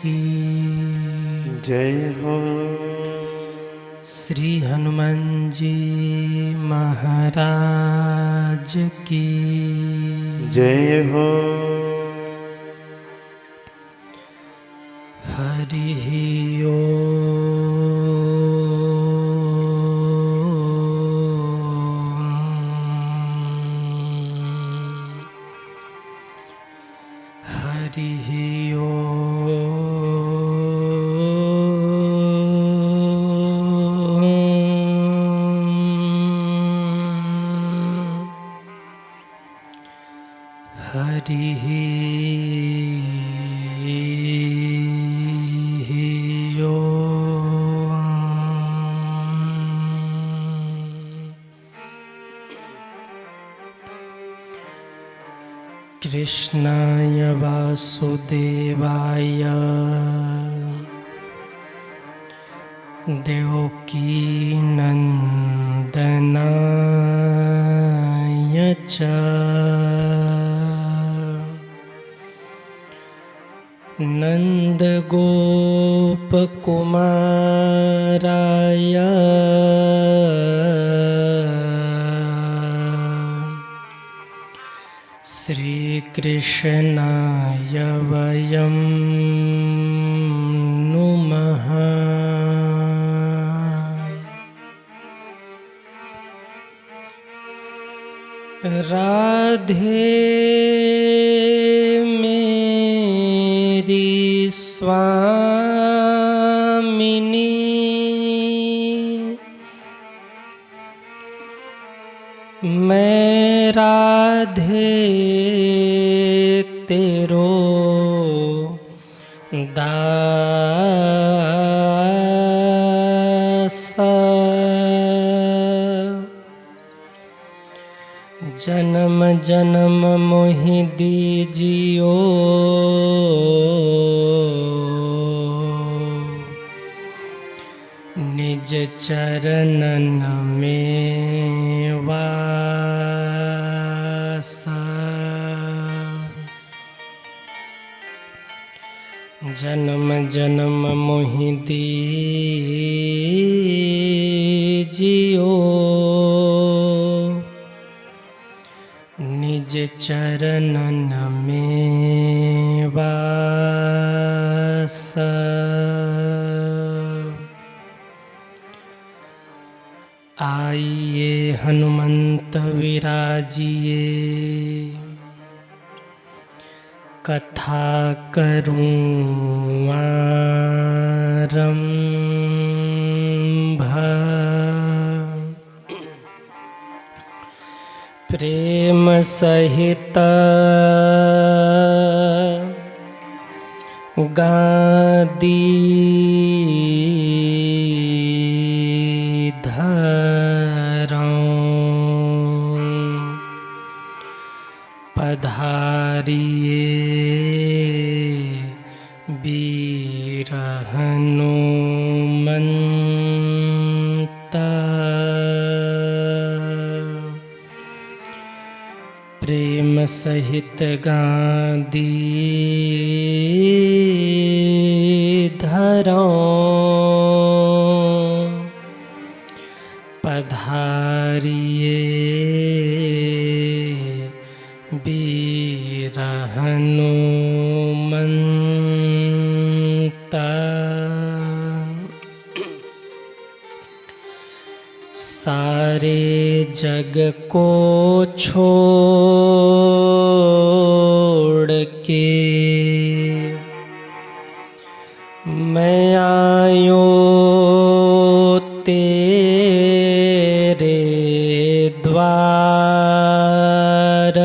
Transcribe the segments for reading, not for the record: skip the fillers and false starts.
की जय हो। श्री हनुमान जी महाराज की जय हो। हरि कृष्णाय वासुदेवाय देवकी नंदनाय च नन्दगोपकुमाराय श्रीकृष्णाय वयं नुमः। राधे मेरी स्वामिनी मैं राधे तेरो दास। जन्म जन्म मोहि दीजियो निज चरणन में वास। जन्म जन्म मोहि दीजियो निज चरणन में वास। आइए हनुमंत विराजिए कथा करूं आरंभ। प्रेम सहित गादी पधारिए वीर हनुमंत। प्रेम सहित गादी धरो पधारिए वीर हनुमंत। सारे जग को छोड़ के मैं आयो तेरे द्वार।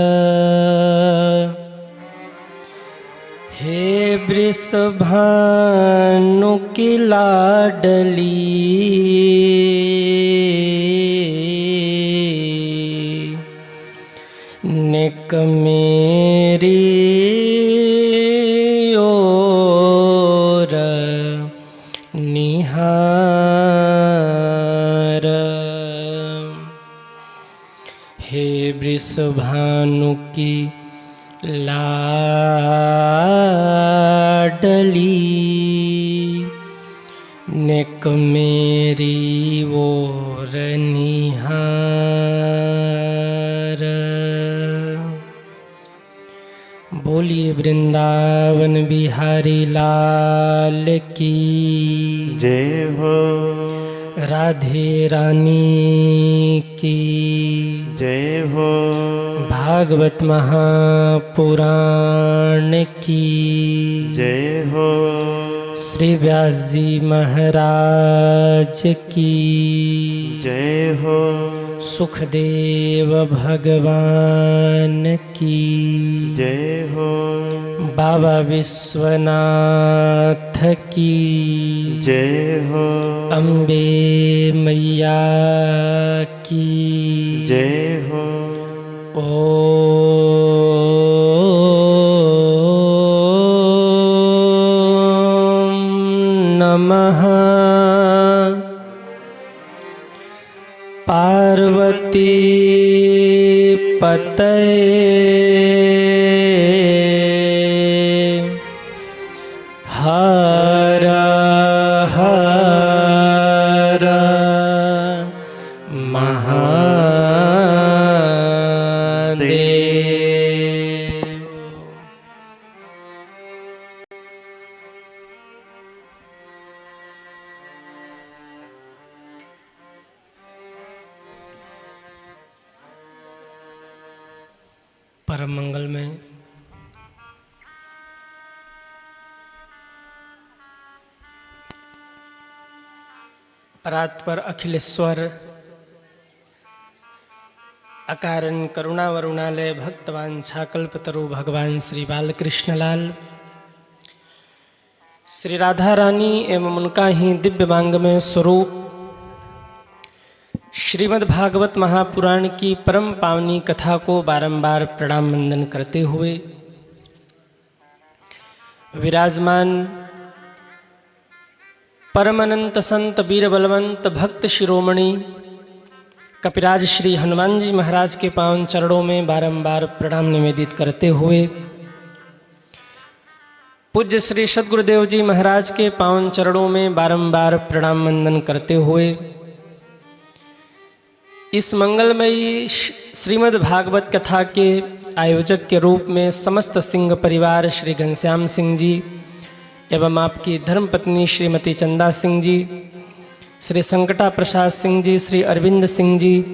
हे वृषभानु की लाडली नेक मेरी ओर निहार। हे वृषभानु की लाडली नेक मेरी ओर निहार। बोलिए वृंदावन बिहारी लाल की जय हो। राधे रानी की जय हो। भागवत महापुराण की जय हो। श्री व्यास जी महाराज की जय हो। सुखदेव भगवान की जय हो। बाबा विश्वनाथ की जय हो। अम्बे मैया की जय हो। ओम नमः पार्वती पतये हर हर महादेव। परम मंगल में परात्पर अखिलेश्वर अकारण करुणा वरुणालय भक्तवान छाकल्पतरु भगवान श्री बालकृष्ण लाल श्री राधा रानी एवं उनका ही दिव्य मांग में स्वरूप श्रीमद् भागवत महापुराण की परम पावनी कथा को बारंबार प्रणाम वंदन करते हुए विराजमान परमानंत संत वीर बलवंत भक्त शिरोमणि कपिराज श्री हनुमान जी महाराज के पावन चरणों में बारंबार प्रणाम निवेदित करते हुए पूज्य श्री सद्गुरुदेव जी महाराज के पावन चरणों में बारंबार प्रणाम वंदन करते हुए इस मंगलमयी श्रीमद् भागवत कथा के आयोजक के रूप में समस्त सिंह परिवार श्री घनश्याम सिंह जी एवं आपकी धर्मपत्नी श्रीमती चंदा सिंह जी, श्री संकटा प्रसाद सिंह जी, श्री अरविंद सिंह जी,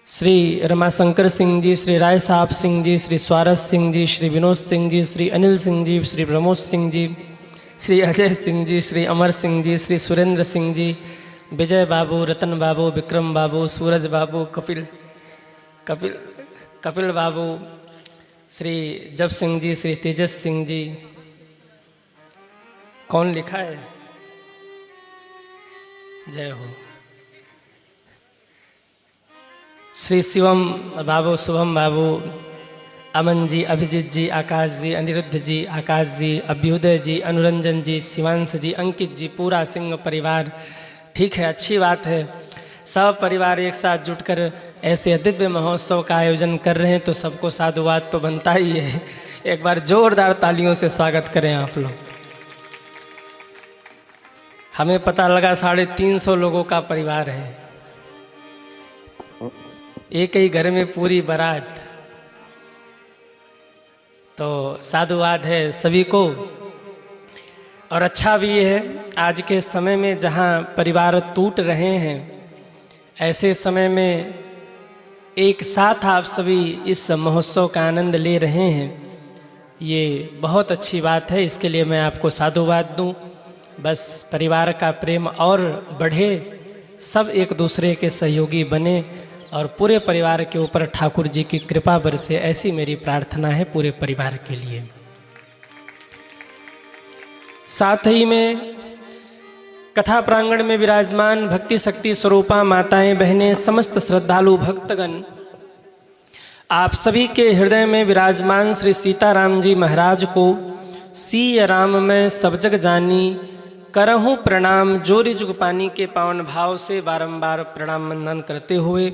श्री रमाशंकर सिंह जी, श्री राय साहब सिंह जी, श्री स्वारस सिंह जी, श्री विनोद सिंह जी, श्री अनिल सिंह जी, श्री प्रमोद सिंह जी, श्री अजय सिंह जी, श्री अमर सिंह जी, श्री सुरेंद्र सिंह जी, विजय बाबू, रतन बाबू, विक्रम बाबू, सूरज बाबू, कपिल बाबू, श्री जब सिंह जी, श्री तेजस सिंह जी। कौन लिखा है? जय हो। श्री शिवम बाबू, शुभम बाबू, अमन जी, अभिजीत जी, आकाश जी, अनिरुद्ध जी, आकाश जी, अभ्युदय जी, अनुरंजन जी, शिवांश जी, अंकित जी, पूरा सिंह परिवार। ठीक है, अच्छी बात है। सब परिवार एक साथ जुटकर ऐसे दिव्य महोत्सव का आयोजन कर रहे हैं तो सबको साधुवाद तो बनता ही है। एक बार जोरदार तालियों से स्वागत करें आप लोग। हमें पता लगा 350 लोगों का परिवार है, एक ही घर में पूरी बारात। तो साधुवाद है सभी को। और अच्छा भी है, आज के समय में जहाँ परिवार टूट रहे हैं, ऐसे समय में एक साथ आप सभी इस महोत्सव का आनंद ले रहे हैं, ये बहुत अच्छी बात है। इसके लिए मैं आपको साधुवाद दूं। बस परिवार का प्रेम और बढ़े, सब एक दूसरे के सहयोगी बने और पूरे परिवार के ऊपर ठाकुर जी की कृपा बरसे, ऐसी मेरी प्रार्थना है पूरे परिवार के लिए। साथ ही में कथा प्रांगण में विराजमान भक्ति शक्ति स्वरूपा माताएं, बहनें, समस्त श्रद्धालु भक्तगण, आप सभी के हृदय में विराजमान श्री सीताराम जी महाराज को सीय राम में सब जग जानी करहूँ प्रणाम जोरी जुग पानी के पावन भाव से बारंबार प्रणाम वंदन करते हुए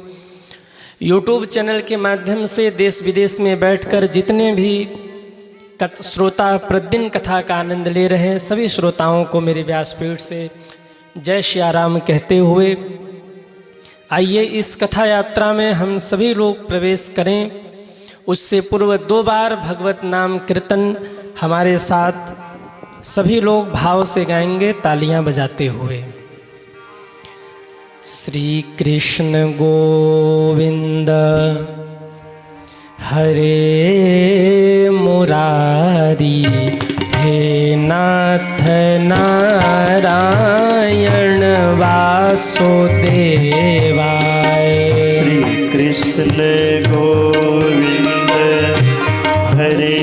यूट्यूब चैनल के माध्यम से देश विदेश में बैठकर जितने भी श्रोता प्रतिदिन कथा का आनंद ले रहे हैं। सभी श्रोताओं को मेरे व्यासपीठ से जय श्री राम कहते हुए आइए इस कथा यात्रा में हम सभी लोग प्रवेश करें। उससे पूर्व 2 बार भगवत नाम कीर्तन हमारे साथ सभी लोग भाव से गाएंगे तालियां बजाते हुए। श्री कृष्ण गोविंद हरे मुरारी, हे नाथ नारायण वासुदेवाय। श्री कृष्ण गोविंद हरे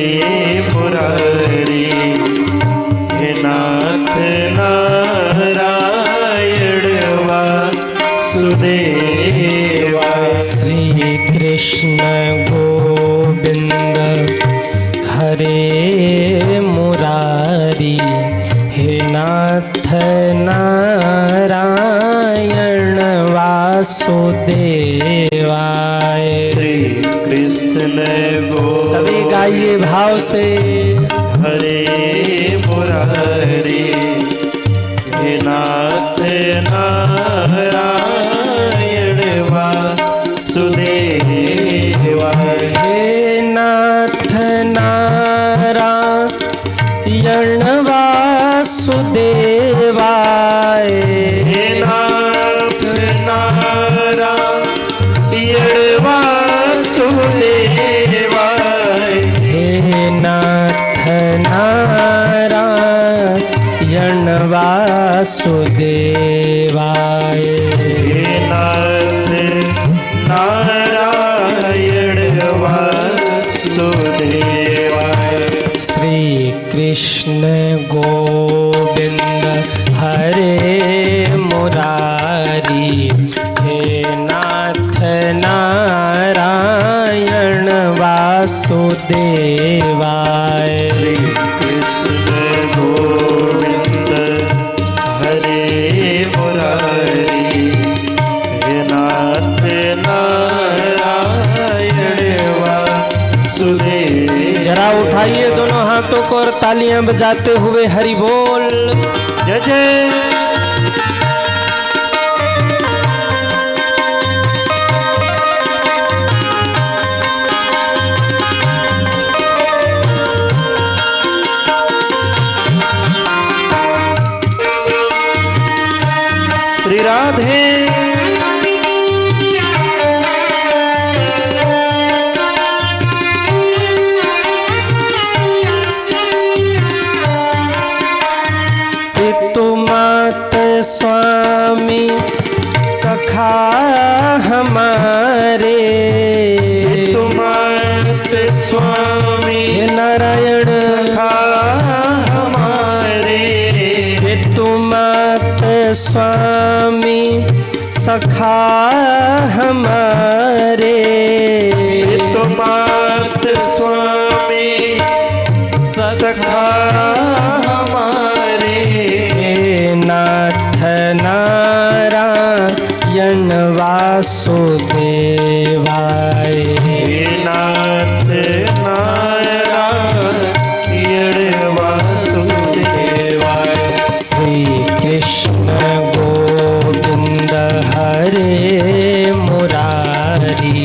मुरारी, हे नाथ नारायण वासुदेवाय। श्री कृष्ण गोविंद हरे मुरारी, हे नाथ नारायण वासुदेवाय। श्री कृष्ण गोविंद सभी गाइए भाव से। हरे मुरारी, हे नाथ नारायण वासुदेवाय। हे नाथ नारायण वासुदेवाय। हे नाथ नारायण वासुदेवाय। हे नाथ नारायण वासुदेवाय। हे नाथ नारायण वासुदेवाय। श्री कृष्ण गोविंद हरे मुरारी, हे नाथ नारायण वासुदेवाय। श्री कृष्ण गोविंद हरे मुरारी, हे नाथ नारायण वासुदेवाय। जरा उठाइए दोनों हाथों को और तालियां बजाते हुए हरि बोल। जय जय। श्री राधे। पितुमात स्वामी सखा हमारे, तुमात स्वामी हे नारायण सखा हमारे। पितुमात स्वामी सखा हमारे। तुमात स्वामी सखा हमारे। हे नाथ नारायण वासुदेवाय। हे नाथ नारायण वासुदेवाय। श्री कृष्ण गोविंद हरे मुरारी,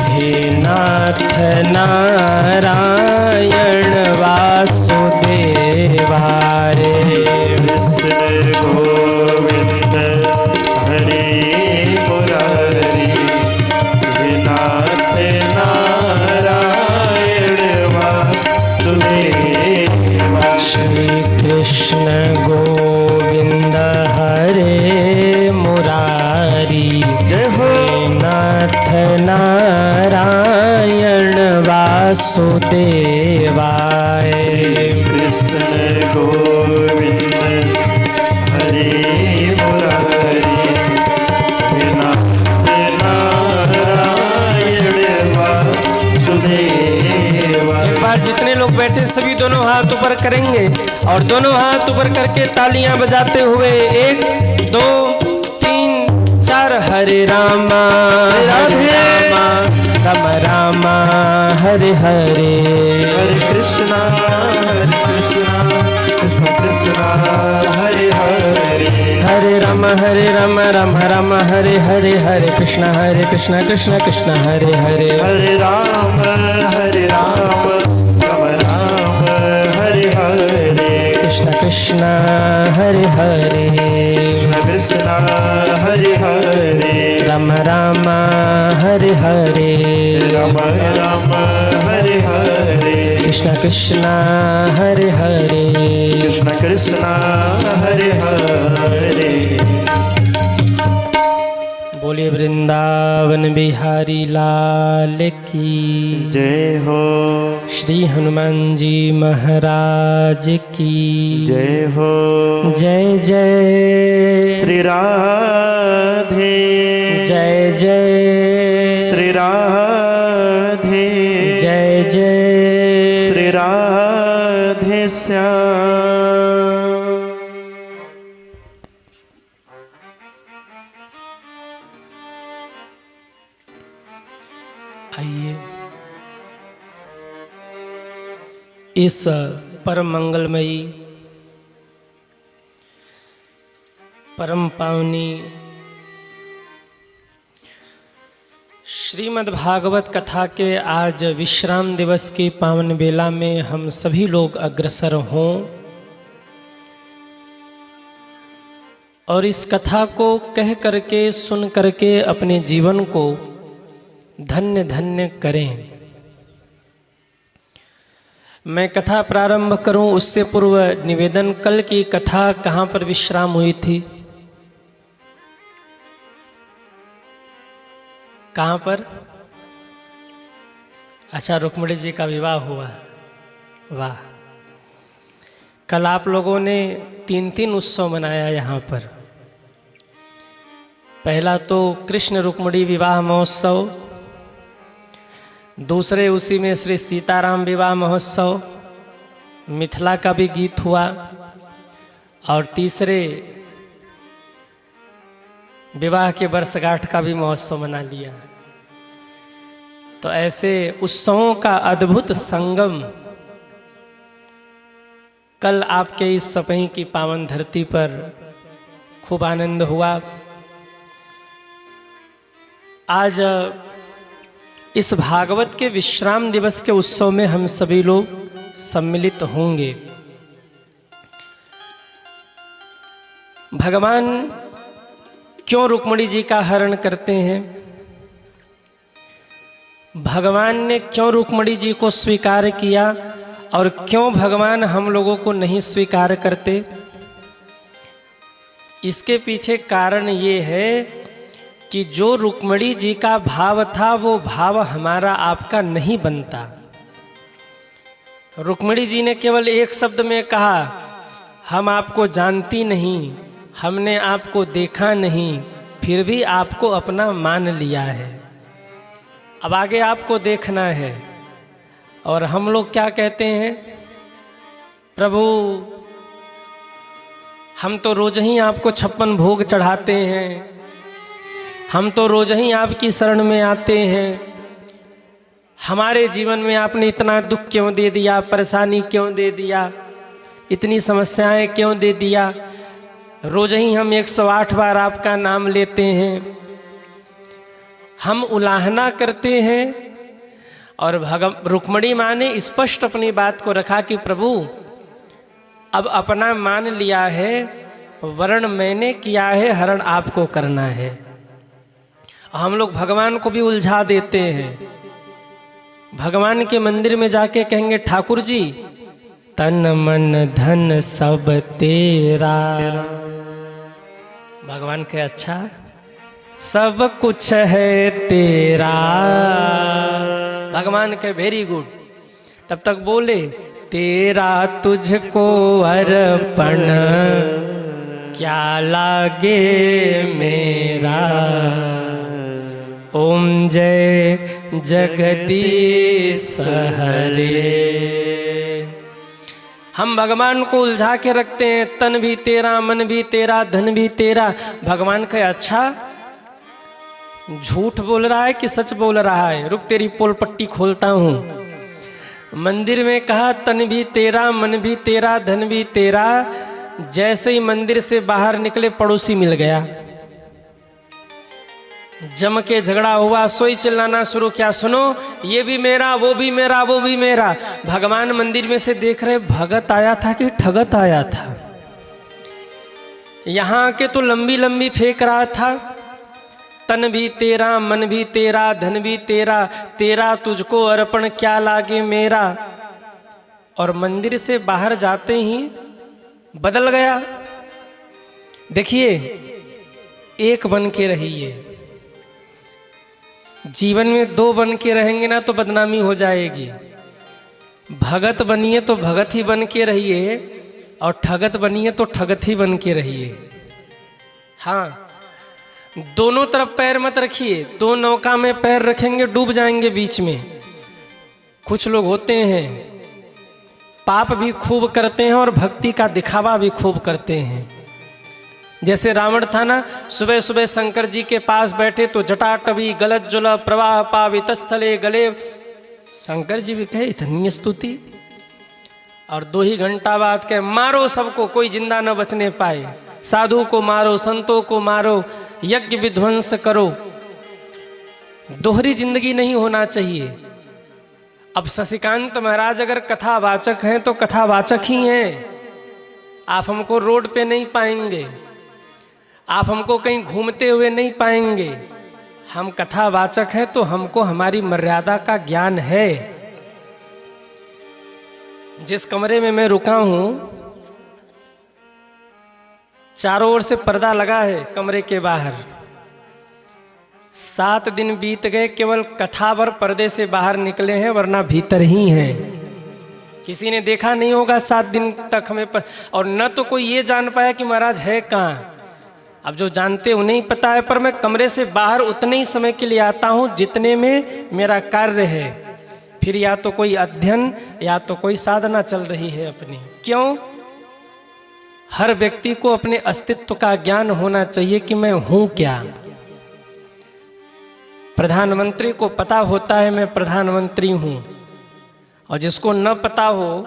हे नाथ नारायण वासुदेवाय। कृष्ण गोविंद हरे मुरारी, हे नाथ नारायण वासुदेवाय। श्री कृष्ण गोविंद हरे मुरारी, जय हो। हे नाथ नारायण वासुदेवाय। कृष्ण गोविंद हरे मुरारी, हे नाथ नारायण वासुदेवाय। एक बार जितने लोग बैठे सभी दोनों हाथ ऊपर करेंगे और दोनों हाथ ऊपर करके तालियां बजाते हुए 1 2 3 4 हरे रामा हरे रामा राम राम हरे हरे, हरे कृष्णा कृष्ण कृष्ण हरे हरे, हरे राम राम राम हरे हरे, हरे कृष्ण कृष्ण कृष्ण हरे हरे, हरे राम राम राम हरे हरे, कृष्ण कृष्ण हरे हरे, कृष्ण हरे हरे, राम राम हरे हरे, राम राम हरे हरे, कृष्ण कृष्ण हरे हरे, कृष्ण कृष्ण हरे हरे। बोलिए वृंदावन बिहारी लाल की जय हो, श्री हनुमान जी महाराज की जय हो, जय जय श्री राधे, जय जय श्री राधे, जय जय श्री राधे श्याम। आइए इस परम मंगलमयी परम पावनी श्रीमद् भागवत कथा के आज विश्राम दिवस की पावन बेला में हम सभी लोग अग्रसर हों और इस कथा को कह करके सुन करके अपने जीवन को धन्य धन्य करें। मैं कथा प्रारंभ करूं उससे पूर्व निवेदन, कल की कथा कहाँ पर विश्राम हुई थी? कहाँ पर? अच्छा, रुक्मिणी जी का विवाह हुआ। वाह। कल आप लोगों ने 3 उत्सव मनाया यहाँ पर। पहला तो कृष्ण रुक्मिणी विवाह महोत्सव, दूसरे उसी में श्री सीताराम विवाह महोत्सव, मिथिला का भी गीत हुआ, और तीसरे विवाह के वर्षगांठ का भी महोत्सव मना लिया। तो ऐसे उत्सवों का अद्भुत संगम कल आपके इस सपही की पावन धरती पर खूब आनंद हुआ। आज इस भागवत के विश्राम दिवस के उत्सव में हम सभी लोग सम्मिलित होंगे। भगवान क्यों रुक्मिणी जी का हरण करते हैं? भगवान ने क्यों रुक्मिणी जी को स्वीकार किया और क्यों भगवान हम लोगों को नहीं स्वीकार करते? इसके पीछे कारण ये है कि जो रुक्मिणी जी का भाव था वो भाव हमारा आपका नहीं बनता। रुक्मिणी जी ने केवल एक शब्द में कहा, हम आपको जानती नहीं, हमने आपको देखा नहीं, फिर भी आपको अपना मान लिया है, अब आगे आपको देखना है। और हम लोग क्या कहते हैं? प्रभु हम तो रोज ही आपको 56 भोग चढ़ाते हैं, हम तो रोज ही आपकी शरण में आते हैं, हमारे जीवन में आपने इतना दुख क्यों दे दिया, परेशानी क्यों दे दिया, इतनी समस्याएं क्यों दे दिया? रोज ही हम 108 बार आपका नाम लेते हैं, हम उलाहना करते हैं। और रुक्मिणी माँ ने स्पष्ट अपनी बात को रखा कि प्रभु अब अपना मान लिया है, वरण मैंने किया है, हरण आपको करना है। हम लोग भगवान को भी उलझा देते हैं। भगवान के मंदिर में जाके कहेंगे, ठाकुर जी तन मन धन सब तेरा। भगवान के अच्छा सब कुछ है तेरा। भगवान के वेरी गुड। तब तक बोले, तेरा तुझको अर्पण क्या लागे मेरा। ओम जय जगदीश हरे। हम भगवान को उलझा के रखते हैं, तन भी तेरा, मन भी तेरा, धन भी तेरा। भगवान का अच्छा झूठ बोल रहा है कि सच बोल रहा है? रुक तेरी पोल पट्टी खोलता हूँ। मंदिर में कहा तन भी तेरा, मन भी तेरा, धन भी तेरा। जैसे ही मंदिर से बाहर निकले पड़ोसी मिल गया, जम के झगड़ा हुआ, सोई चिल्लाना शुरू किया, सुनो ये भी मेरा, वो भी मेरा, वो भी मेरा। भगवान मंदिर में से देख रहे, भगत आया था कि ठगत आया था? यहाँ के तो लंबी लंबी फेंक रहा था, तन भी तेरा, मन भी तेरा, धन भी तेरा, तेरा तुझको अर्पण क्या लागे मेरा। और मंदिर से बाहर जाते ही बदल गया। देखिए, एक बन के रहिए। जीवन में दो बन के रहेंगे ना तो बदनामी हो जाएगी। भगत बनिए तो भगत ही बन के रहिए, और ठगत बनिए तो ठगत ही बन के रहिए। हाँ, दोनों तरफ पैर मत रखिए। दो नौका में पैर रखेंगे डूब जाएंगे बीच में। कुछ लोग होते हैं पाप भी खूब करते हैं और भक्ति का दिखावा भी खूब करते हैं। जैसे रावण था ना, सुबह सुबह शंकर जी के पास बैठे तो जटाटवी गलत जुल प्रवाह पावित स्थले गले। शंकर जी भी कहे इतनी स्तुति, और 2 ही घंटा बाद कहे मारो सबको, कोई जिंदा न बचने पाए। साधु को मारो, संतों को मारो, यज्ञ विध्वंस करो। दोहरी जिंदगी नहीं होना चाहिए। अब शशिकांत महाराज अगर कथावाचक हैं तो कथावाचक ही हैं। आप हमको रोड पे नहीं पाएंगे, आप हमको कहीं घूमते हुए नहीं पाएंगे। हम कथावाचक हैं तो हमको हमारी मर्यादा का ज्ञान है। जिस कमरे में मैं रुका हूं, चारों ओर से पर्दा लगा है कमरे के बाहर। 7 दिन बीत गए, केवल कथावर पर्दे से बाहर निकले हैं, वरना भीतर ही हैं। किसी ने देखा नहीं होगा 7 दिन तक हमें पर, और न तो कोई ये जान पाया कि महाराज है कहाँ। अब जो जानते उन्हें ही पता है, पर मैं कमरे से बाहर उतने ही समय के लिए आता हूँ जितने में मेरा कार्य है। फिर या तो कोई अध्ययन या तो कोई साधना चल रही है अपनी। क्यों? हर व्यक्ति को अपने अस्तित्व का ज्ञान होना चाहिए कि मैं हूं क्या। प्रधानमंत्री को पता होता है मैं प्रधानमंत्री हूं, और जिसको न पता हो,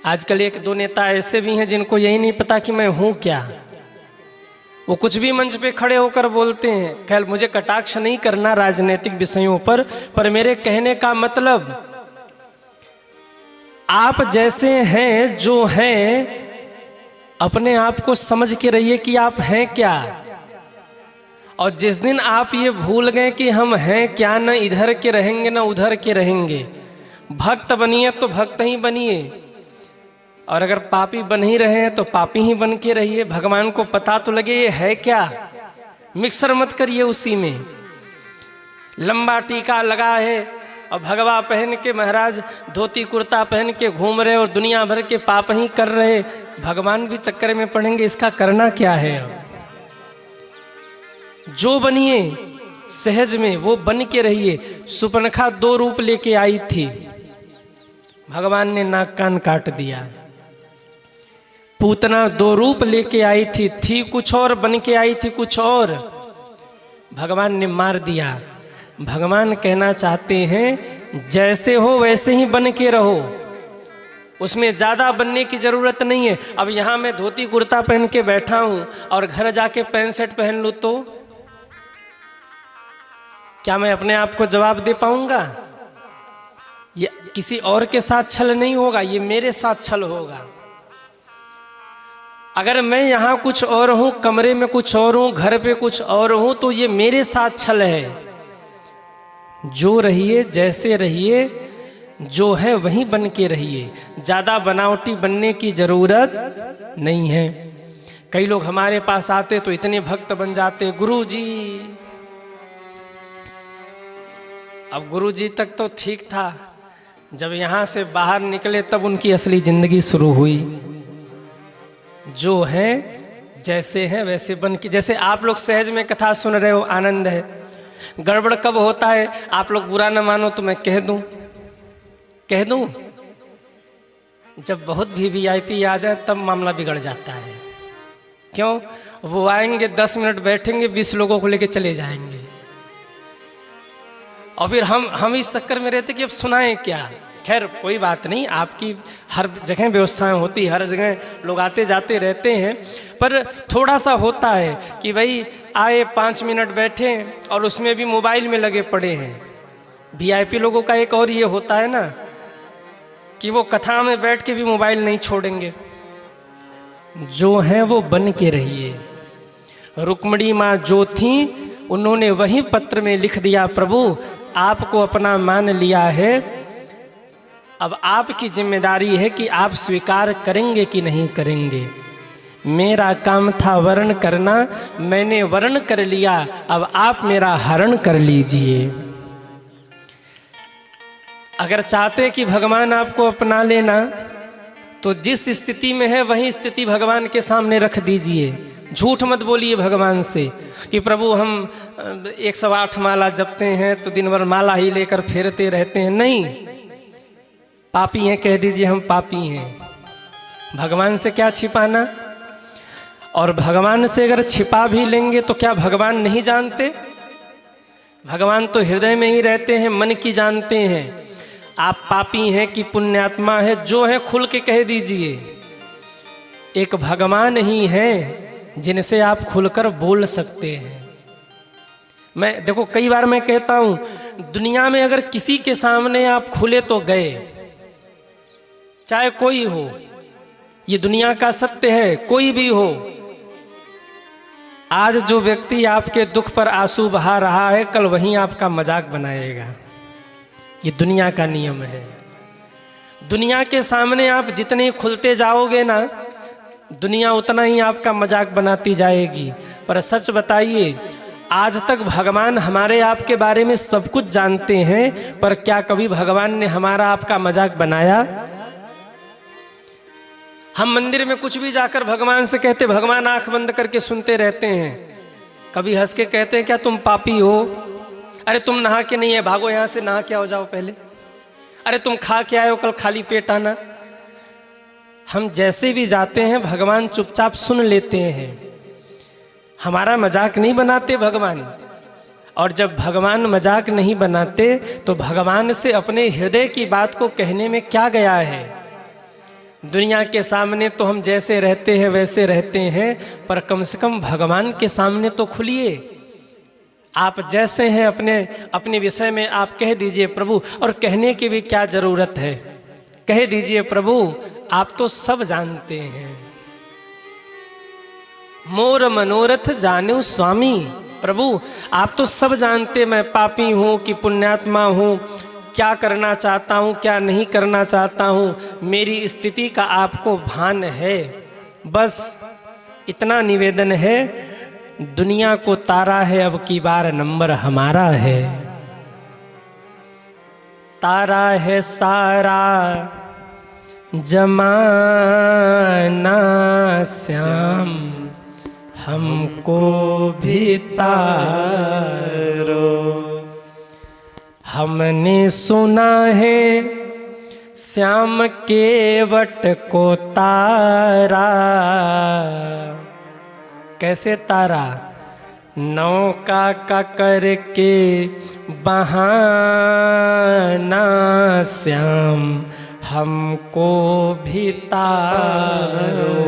आजकल 1-2 नेता ऐसे भी हैं जिनको यही नहीं पता कि मैं हूं क्या। वो कुछ भी मंच पे खड़े होकर बोलते हैं। खैर, मुझे कटाक्ष नहीं करना राजनीतिक विषयों पर मेरे कहने का मतलब, आप जैसे हैं जो हैं, अपने आप को समझ के रहिए कि आप हैं क्या। और जिस दिन आप ये भूल गए कि हम हैं क्या, न इधर के रहेंगे न उधर के रहेंगे। भक्त बनिए तो भक्त ही बनिए, और अगर पापी बन ही रहे हैं तो पापी ही बन के रहिए। भगवान को पता तो लगे ये है क्या। मिक्सर मत करिए उसी में। लंबा टीका लगा है और भगवा पहन के महाराज धोती कुर्ता पहन के घूम रहे और दुनिया भर के पाप ही कर रहे, भगवान भी चक्कर में पड़ेंगे। इसका करना क्या है? जो बनिए सहज में वो बन के रहिए। सुपनखा 2 रूप लेके आई थी, भगवान ने नाक कान काट दिया। पूतना 2 रूप लेके आई थी कुछ और, बन के आई थी कुछ और, भगवान ने मार दिया। भगवान कहना चाहते हैं जैसे हो वैसे ही बन के रहो, उसमें ज़्यादा बनने की ज़रूरत नहीं है। अब यहाँ मैं धोती कुर्ता पहन के बैठा हूँ और घर जाके पैंट शर्ट पहन लूँ तो क्या मैं अपने आप को जवाब दे पाऊंगा? ये किसी और के साथ छल नहीं होगा, ये मेरे साथ छल होगा। अगर मैं यहाँ कुछ और हूँ, कमरे में कुछ और हूँ, घर पे कुछ और हूँ, तो ये मेरे साथ छल है। जो रहिए जैसे रहिए, जो है वही बन के रहिए। ज़्यादा बनावटी बनने की ज़रूरत नहीं है। कई लोग हमारे पास आते तो इतने भक्त बन जाते, गुरु जी। अब गुरु जी तक तो ठीक था, जब यहाँ से बाहर निकले तब उनकी असली ज़िंदगी शुरू हुई। जो है जैसे हैं वैसे बन के, जैसे आप लोग सहज में कथा सुन रहे हो, आनंद है। गड़बड़ कब होता है, आप लोग बुरा न मानो तो मैं कह दूं, जब बहुत भी VIP आ जाए तब मामला बिगड़ जाता है। क्यों? वो आएंगे 10 मिनट बैठेंगे, 20 लोगों को लेके चले जाएंगे, और फिर हम इस चक्कर में रहते कि अब सुनाएं क्या। खैर कोई बात नहीं, आपकी हर जगह व्यवस्थाएं होती, हर जगह लोग आते जाते रहते हैं, पर थोड़ा सा होता है कि भाई आए 5 मिनट बैठे और उसमें भी मोबाइल में लगे पड़े हैं। वीआईपी लोगों का एक और ये होता है ना कि वो कथा में बैठ के भी मोबाइल नहीं छोड़ेंगे। जो हैं वो बन के रहिए। रुक्मणी माँ जो थी उन्होंने वही पत्र में लिख दिया, प्रभु आपको अपना मान लिया है, अब आपकी जिम्मेदारी है कि आप स्वीकार करेंगे कि नहीं करेंगे। मेरा काम था वर्ण करना, मैंने वर्ण कर लिया, अब आप मेरा हरण कर लीजिए। अगर चाहते कि भगवान आपको अपना लेना तो जिस स्थिति में है वही स्थिति भगवान के सामने रख दीजिए। झूठ मत बोलिए भगवान से कि प्रभु हम 108 माला जपते हैं तो दिन भर माला ही लेकर फेरते रहते हैं। नहीं, पापी हैं कह दीजिए हम पापी हैं। भगवान से क्या छिपाना? और भगवान से अगर छिपा भी लेंगे तो क्या भगवान नहीं जानते? भगवान तो हृदय में ही रहते हैं, मन की जानते हैं। आप पापी हैं कि पुण्यात्मा है, जो है खुल के कह दीजिए। एक भगवान ही है जिनसे आप खुलकर बोल सकते हैं। मैं देखो कई बार मैं कहता हूं, दुनिया में अगर किसी के सामने आप खुले तो गए, चाहे कोई हो, ये दुनिया का सत्य है, कोई भी हो। आज जो व्यक्ति आपके दुख पर आंसू बहा रहा है, कल वहीं आपका मजाक बनाएगा। ये दुनिया का नियम है। दुनिया के सामने आप जितने खुलते जाओगे ना, दुनिया उतना ही आपका मजाक बनाती जाएगी। पर सच बताइए, आज तक भगवान हमारे आपके बारे में सब कुछ जानते हैं, पर क्या कभी भगवान ने हमारा आपका मजाक बनाया? हम मंदिर में कुछ भी जाकर भगवान से कहते, भगवान आंख बंद करके सुनते रहते हैं। कभी हंस के कहते हैं क्या तुम पापी हो? अरे तुम नहा के नहीं है, भागो यहां से, नहा के आओ जाओ पहले। अरे तुम खा के आए हो, कल खाली पेट आना। हम जैसे भी जाते हैं भगवान चुपचाप सुन लेते हैं, हमारा मजाक नहीं बनाते भगवान। और जब भगवान मजाक नहीं बनाते तो भगवान से अपने हृदय की बात को कहने में क्या गया है? दुनिया के सामने तो हम जैसे रहते हैं वैसे रहते हैं, पर कम से कम भगवान के सामने तो खुलिए। आप जैसे हैं अपने विषय में आप कह दीजिए प्रभु, और कहने की भी क्या जरूरत है, कह दीजिए प्रभु आप तो सब जानते हैं। मोर मनोरथ जाने स्वामी, प्रभु आप तो सब जानते, मैं पापी हूँ कि पुण्यात्मा हूँ, क्या करना चाहता हूँ क्या नहीं करना चाहता हूँ, मेरी स्थिति का आपको भान है। बस इतना निवेदन है, दुनिया को तारा है, अब की बार नंबर हमारा है। तारा है सारा जमाना श्याम, हमको भी तारो। हमने सुना है श्याम केवट को तारा। कैसे तारा? नौका का करके बहाना श्याम, हमको भी तारो।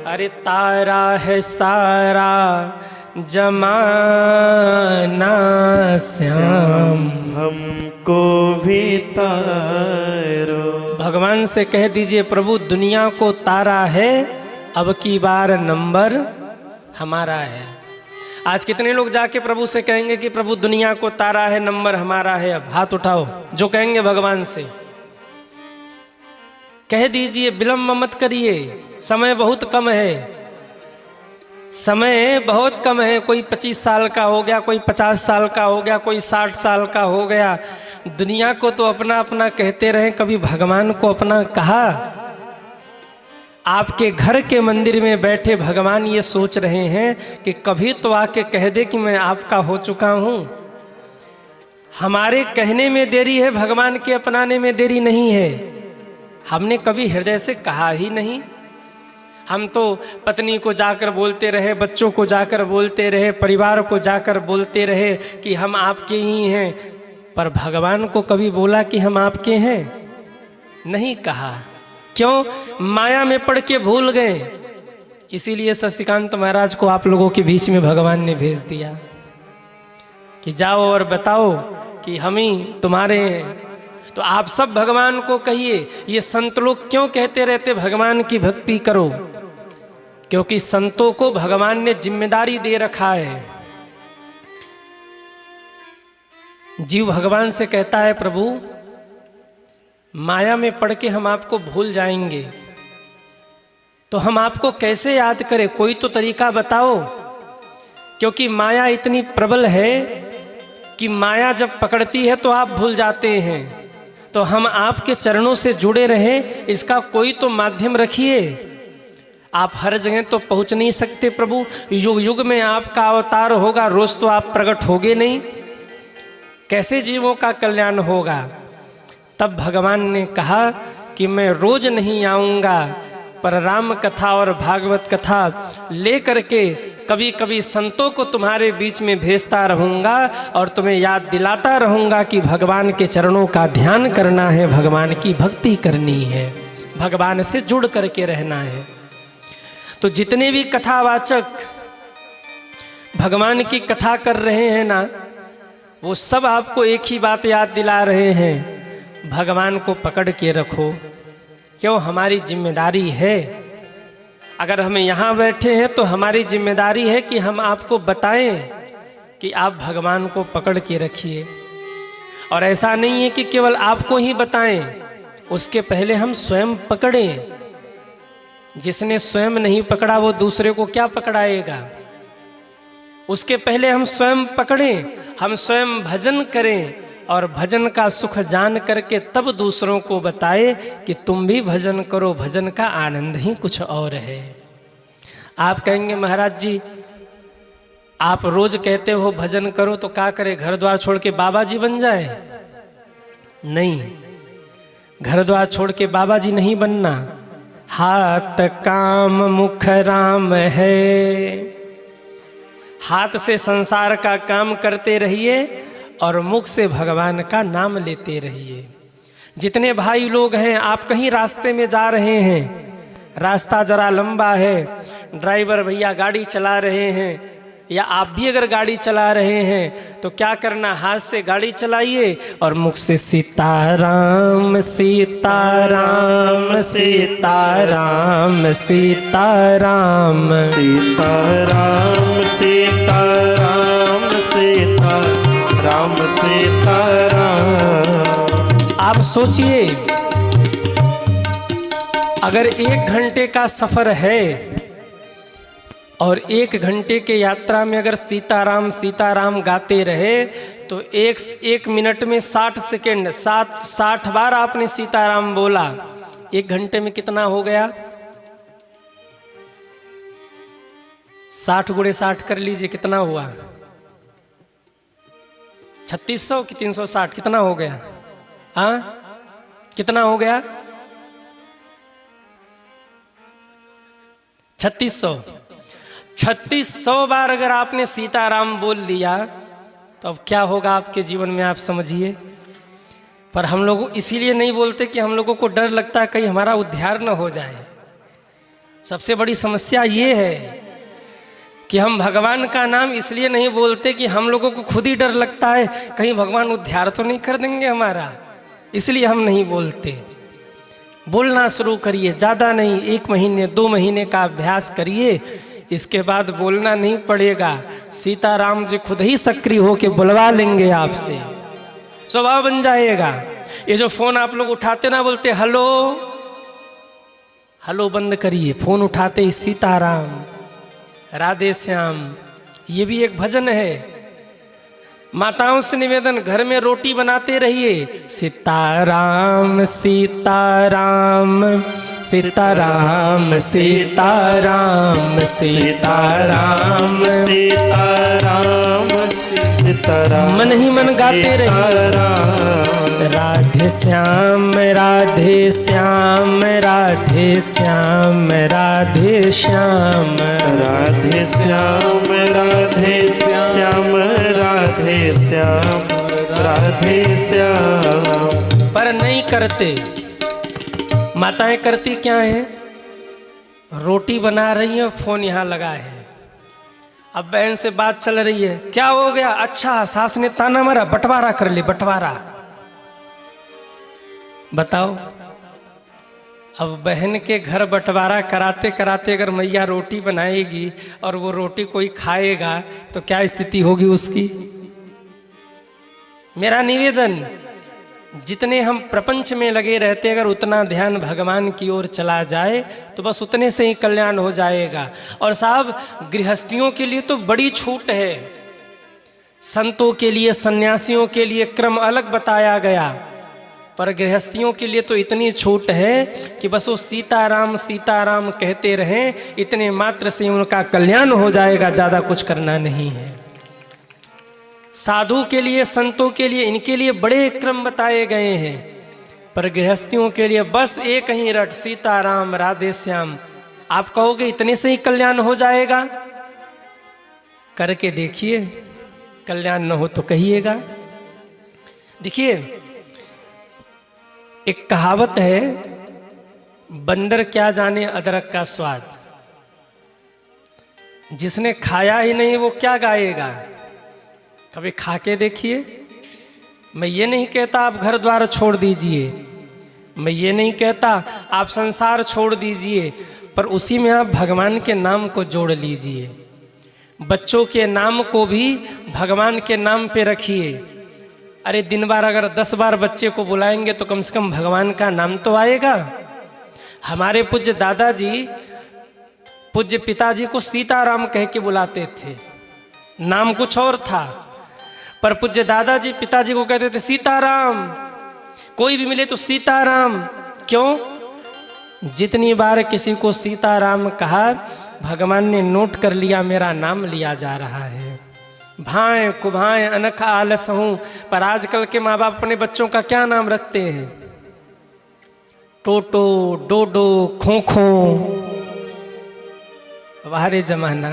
अरे तारा है सारा जमाना श्याम, हमको भी तारो। भगवान से कह दीजिए प्रभु दुनिया को तारा है, अब की बार नंबर हमारा है। आज कितने लोग जाके प्रभु से कहेंगे कि प्रभु दुनिया को तारा है, नंबर हमारा है? अब हाथ उठाओ जो कहेंगे भगवान से। कह दीजिए, विलंब मत करिए, समय बहुत कम है, समय बहुत कम है। कोई 25 साल का हो गया, कोई 50 साल का हो गया, कोई 60 साल का हो गया। दुनिया को तो अपना अपना कहते रहे, कभी भगवान को अपना कहा? आपके घर के मंदिर में बैठे भगवान ये सोच रहे हैं कि कभी तो आके कह दे कि मैं आपका हो चुका हूँ। हमारे कहने में देरी है, भगवान के अपनाने में देरी नहीं है। हमने कभी हृदय से कहा ही नहीं। हम तो पत्नी को जाकर बोलते रहे, बच्चों को जाकर बोलते रहे, परिवार को जाकर बोलते रहे कि हम आपके ही हैं, पर भगवान को कभी बोला कि हम आपके हैं? नहीं कहा। क्यों? माया में पड़ के भूल गए। इसीलिए शशिकांत महाराज को आप लोगों के बीच में भगवान ने भेज दिया कि जाओ और बताओ कि हम ही तुम्हारे हैं। तो आप सब भगवान को कहिए। ये संत लोग क्यों कहते रहते भगवान की भक्ति करो? क्योंकि संतों को भगवान ने जिम्मेदारी दे रखा है। जीव भगवान से कहता है, प्रभु माया में पड़ के हम आपको भूल जाएंगे, तो हम आपको कैसे याद करें? कोई तो तरीका बताओ। क्योंकि माया इतनी प्रबल है कि माया जब पकड़ती है तो आप भूल जाते हैं। तो हम आपके चरणों से जुड़े रहें, इसका कोई तो माध्यम रखिए। आप हर जगह तो पहुंच नहीं सकते प्रभु, युग युग में आपका अवतार होगा, रोज तो आप प्रकट होगे नहीं, कैसे जीवों का कल्याण होगा? तब भगवान ने कहा कि मैं रोज नहीं आऊँगा, पर राम कथा और भागवत कथा ले करके कभी कभी संतों को तुम्हारे बीच में भेजता रहूँगा और तुम्हें याद दिलाता रहूँगा कि भगवान के चरणों का ध्यान करना है, भगवान की भक्ति करनी है, भगवान से जुड़ करके रहना है। तो जितने भी कथावाचक भगवान की कथा कर रहे हैं ना, वो सब आपको एक ही बात याद दिला रहे हैं, भगवान को पकड़ के रखो। क्यों? हमारी जिम्मेदारी है। अगर हम यहाँ बैठे हैं तो हमारी जिम्मेदारी है कि हम आपको बताएं कि आप भगवान को पकड़ के रखिए। और ऐसा नहीं है कि केवल आपको ही बताएं, उसके पहले हम स्वयं पकड़ें। जिसने स्वयं नहीं पकड़ा वो दूसरे को क्या पकड़ाएगा? उसके पहले हम स्वयं पकड़ें, हम स्वयं भजन करें और भजन का सुख जान करके तब दूसरों को बताए कि तुम भी भजन करो, भजन का आनंद ही कुछ और है। आप कहेंगे महाराज जी आप रोज कहते हो भजन करो, तो क्या करे, घर द्वार छोड़ के बाबा जी बन जाए? नहीं, घर द्वार छोड़ के बाबा जी नहीं बनना। हाथ काम मुख राम है। हाथ से संसार का काम करते रहिए और मुख से भगवान का नाम लेते रहिए। जितने भाई लोग हैं, आप कहीं रास्ते में जा रहे हैं, रास्ता जरा लंबा है, ड्राइवर भैया गाड़ी चला रहे हैं, या आप भी अगर गाड़ी चला रहे हैं तो क्या करना, हाथ से गाड़ी चलाइए और मुख से सीताराम सीताराम सीताराम सीताराम सीताराम सीताराम सीताराम सीताराम। आप सोचिए, अगर 1 घंटे का सफर है और 1 घंटे के यात्रा में अगर सीताराम सीताराम गाते रहे तो एक मिनट में 60 सेकेंड, 60 बार आपने सीताराम बोला। 1 घंटे में कितना हो गया? 60 × 60 कर लीजिए, कितना हुआ? 3600 कि 360, कितना हो गया? हाँ, कितना हो गया? 3600 बार अगर आपने सीताराम बोल लिया तो अब क्या होगा आपके जीवन में, आप समझिए। पर हम लोग इसीलिए नहीं बोलते कि हम लोगों को डर लगता है कहीं हमारा उद्धार न हो जाए। सबसे बड़ी समस्या ये है कि हम भगवान का नाम इसलिए नहीं बोलते कि हम लोगों को खुद ही डर लगता है कहीं भगवान उद्धार तो नहीं कर देंगे हमारा, इसलिए हम नहीं बोलते। बोलना शुरू करिए, ज़्यादा नहीं, 1 महीने 2 महीने का अभ्यास करिए, इसके बाद बोलना नहीं पड़ेगा। सीताराम जी खुद ही सक्रिय होके बुलवा लेंगे आपसे, स्वभाव बन जाएगा। ये जो फोन आप लोग उठाते ना, बोलते हेलो हेलो, बंद करिए। फोन उठाते ही सीताराम राधे श्याम, ये भी एक भजन है। माताओं से निवेदन, घर में रोटी बनाते रहिए, सीताराम सीताराम सीताराम सीताराम सीताराम सीताराम सीताराम मन ही मन गाते रहिए। राधे श्याम राधे श्याम राधे श्याम राधे श्याम राधे श्याम राधे श्याम राधे श्याम राधे श्याम। पर नहीं करते। माताएं करती क्या है? रोटी बना रही है, फोन यहाँ लगा है। अब बहन से बात चल रही है, क्या हो गया? अच्छा सास ने ताना मारा, बंटवारा कर ले, बंटवारा। बताओ, अब बहन के घर बंटवारा कराते कराते अगर मैया रोटी बनाएगी और वो रोटी कोई खाएगा तो क्या स्थिति होगी उसकी? मेरा निवेदन, जितने हम प्रपंच में लगे रहते अगर उतना ध्यान भगवान की ओर चला जाए तो बस उतने से ही कल्याण हो जाएगा। और साहब, गृहस्थियों के लिए तो बड़ी छूट है। संतों के लिए, सन्यासियों के लिए क्रम अलग बताया गया, पर गृहस्थियों के लिए तो इतनी छूट है कि बस वो सीताराम सीताराम कहते रहें, इतने मात्र से उनका कल्याण हो जाएगा, ज़्यादा कुछ करना नहीं है। साधु के लिए, संतों के लिए, इनके लिए बड़े क्रम बताए गए हैं, पर गृहस्थियों के लिए बस एक ही रट, सीताराम राधे श्याम। आप कहोगे इतने से ही कल्याण हो जाएगा? करके देखिए, कल्याण न हो तो कहिएगा। देखिए, एक कहावत है, बंदर क्या जाने अदरक का स्वाद। जिसने खाया ही नहीं वो क्या गाएगा? कभी खा के देखिए। मैं ये नहीं कहता आप घर द्वार छोड़ दीजिए, मैं ये नहीं कहता आप संसार छोड़ दीजिए, पर उसी में आप भगवान के नाम को जोड़ लीजिए। बच्चों के नाम को भी भगवान के नाम पे रखिए। अरे दिन बार अगर 10 बार बच्चे को बुलाएंगे तो कम से कम भगवान का नाम तो आएगा। हमारे पूज्य दादाजी पूज्य पिताजी को सीताराम कह के बुलाते थे, नाम कुछ और था, पर पूज्य दादाजी पिताजी को कहते थे सीताराम। कोई भी मिले तो सीताराम। क्यों? जितनी बार किसी को सीताराम कहा, भगवान ने नोट कर लिया, मेरा नाम लिया जा रहा है। भाएं कुभाएं अनख आलस हूं, पर आजकल के माँ बाप अपने बच्चों का क्या नाम रखते हैं? टोटो, डोडो, खोखो। हमारे जमाना,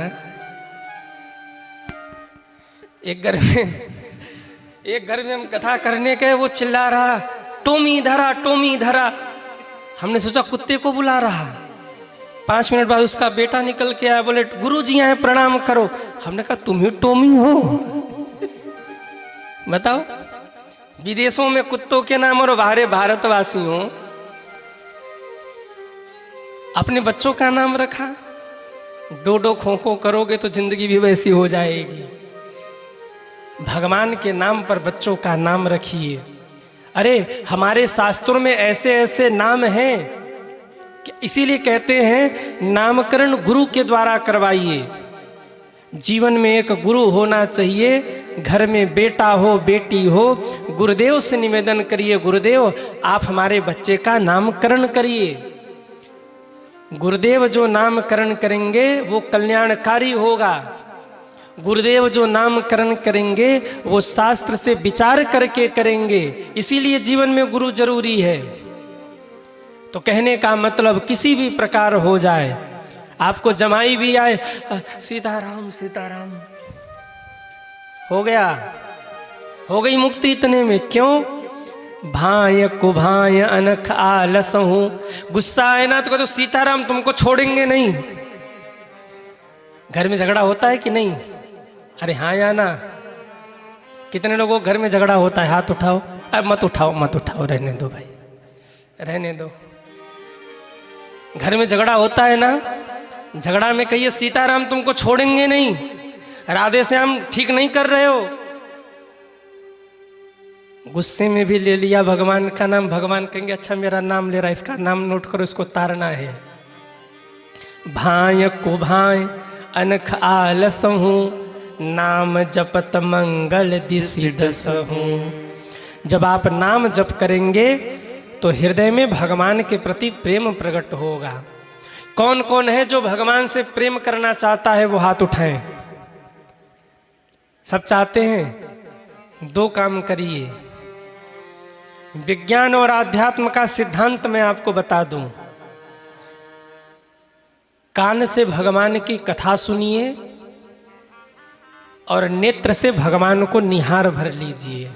एक घर में हम कथा करने गए, वो चिल्ला रहा टोमी धरा, टोमी धरा। हमने सोचा कुत्ते को बुला रहा। 5 मिनट बाद उसका बेटा निकल के आया, बोले गुरुजी आए प्रणाम करो। हमने कहा तुम ही टोमी हो? बताओ, विदेशों में कुत्तों के नाम और हमारे भारतवासियों अपने बच्चों का नाम रखा। डोडो खोखो करोगे तो जिंदगी भी वैसी हो जाएगी। भगवान के नाम पर बच्चों का नाम रखिए। अरे हमारे शास्त्रों में ऐसे ऐसे नाम हैं कि इसीलिए कहते हैं नामकरण गुरु के द्वारा करवाइए। जीवन में एक गुरु होना चाहिए। घर में बेटा हो, बेटी हो, गुरुदेव से निवेदन करिए, गुरुदेव आप हमारे बच्चे का नामकरण करिए। गुरुदेव जो नामकरण करेंगे वो कल्याणकारी होगा। गुरुदेव जो नामकरण करेंगे वो शास्त्र से विचार करके करेंगे। इसीलिए जीवन में गुरु जरूरी है। तो कहने का मतलब किसी भी प्रकार हो जाए, आपको जमाई भी आए, सीताराम सीताराम, हो गया, हो गई मुक्ति इतने में। क्यों? भाय कुभाय अनख आलस हूं। गुस्सा आए ना तो कहते सीताराम तुमको छोड़ेंगे नहीं। घर में झगड़ा होता है कि नहीं? अरे हाँ या ना? कितने लोगों घर में झगड़ा होता है? हाथ उठाओ। अब मत उठाओ, मत उठाओ, रहने दो भाई, रहने दो। घर में झगड़ा होता है ना? झगड़ा में कहिए सीताराम तुमको छोड़ेंगे नहीं, राधे श्याम ठीक नहीं कर रहे हो। गुस्से में भी ले लिया भगवान का नाम, भगवान कहेंगे अच्छा मेरा नाम ले रहा है, इसका नाम नोट करो, इसको तारना है। भाय को भाय अनख आलस हूँ, नाम जपत मंगल दिसि दस हूँ। जब आप नाम जप करेंगे तो हृदय में भगवान के प्रति प्रेम प्रकट होगा। कौन कौन है जो भगवान से प्रेम करना चाहता है वो हाथ उठाएं। सब चाहते हैं 2 काम करिए। विज्ञान और आध्यात्म का सिद्धांत मैं आपको बता दूं। कान से भगवान की कथा सुनिए और नेत्र से भगवान को निहार भर लीजिए।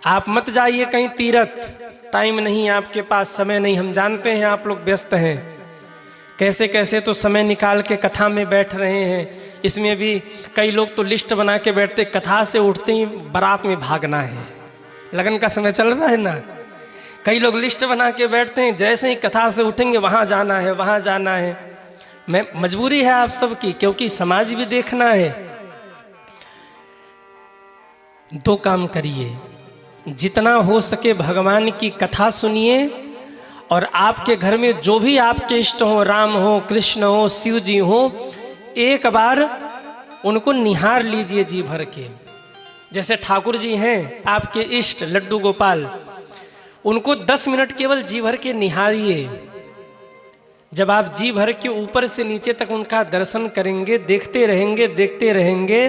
आप मत जाइए कहीं तीर्थ, टाइम नहीं आपके पास, समय नहीं। हम जानते हैं आप लोग व्यस्त हैं, कैसे कैसे तो समय निकाल के कथा में बैठ रहे हैं। इसमें भी कई लोग तो लिस्ट बना के बैठते, कथा से उठते ही बारात में भागना है। लगन का समय चल रहा है ना, कई लोग लिस्ट बना के बैठते हैं, जैसे ही कथा से उठेंगे वहाँ जाना है, वहाँ जाना है। मैं मजबूरी है आप सबकी, क्योंकि समाज भी देखना है। 2 काम करिए, जितना हो सके भगवान की कथा सुनिए और आपके घर में जो भी आपके इष्ट हो, राम हो, कृष्ण हो, शिव जी हो, एक बार उनको निहार लीजिए जी भर के। जैसे ठाकुर जी हैं आपके इष्ट लड्डू गोपाल, उनको 10 मिनट केवल जी भर के निहारिए। जब आप जी भर के ऊपर से नीचे तक उनका दर्शन करेंगे, देखते रहेंगे देखते रहेंगे,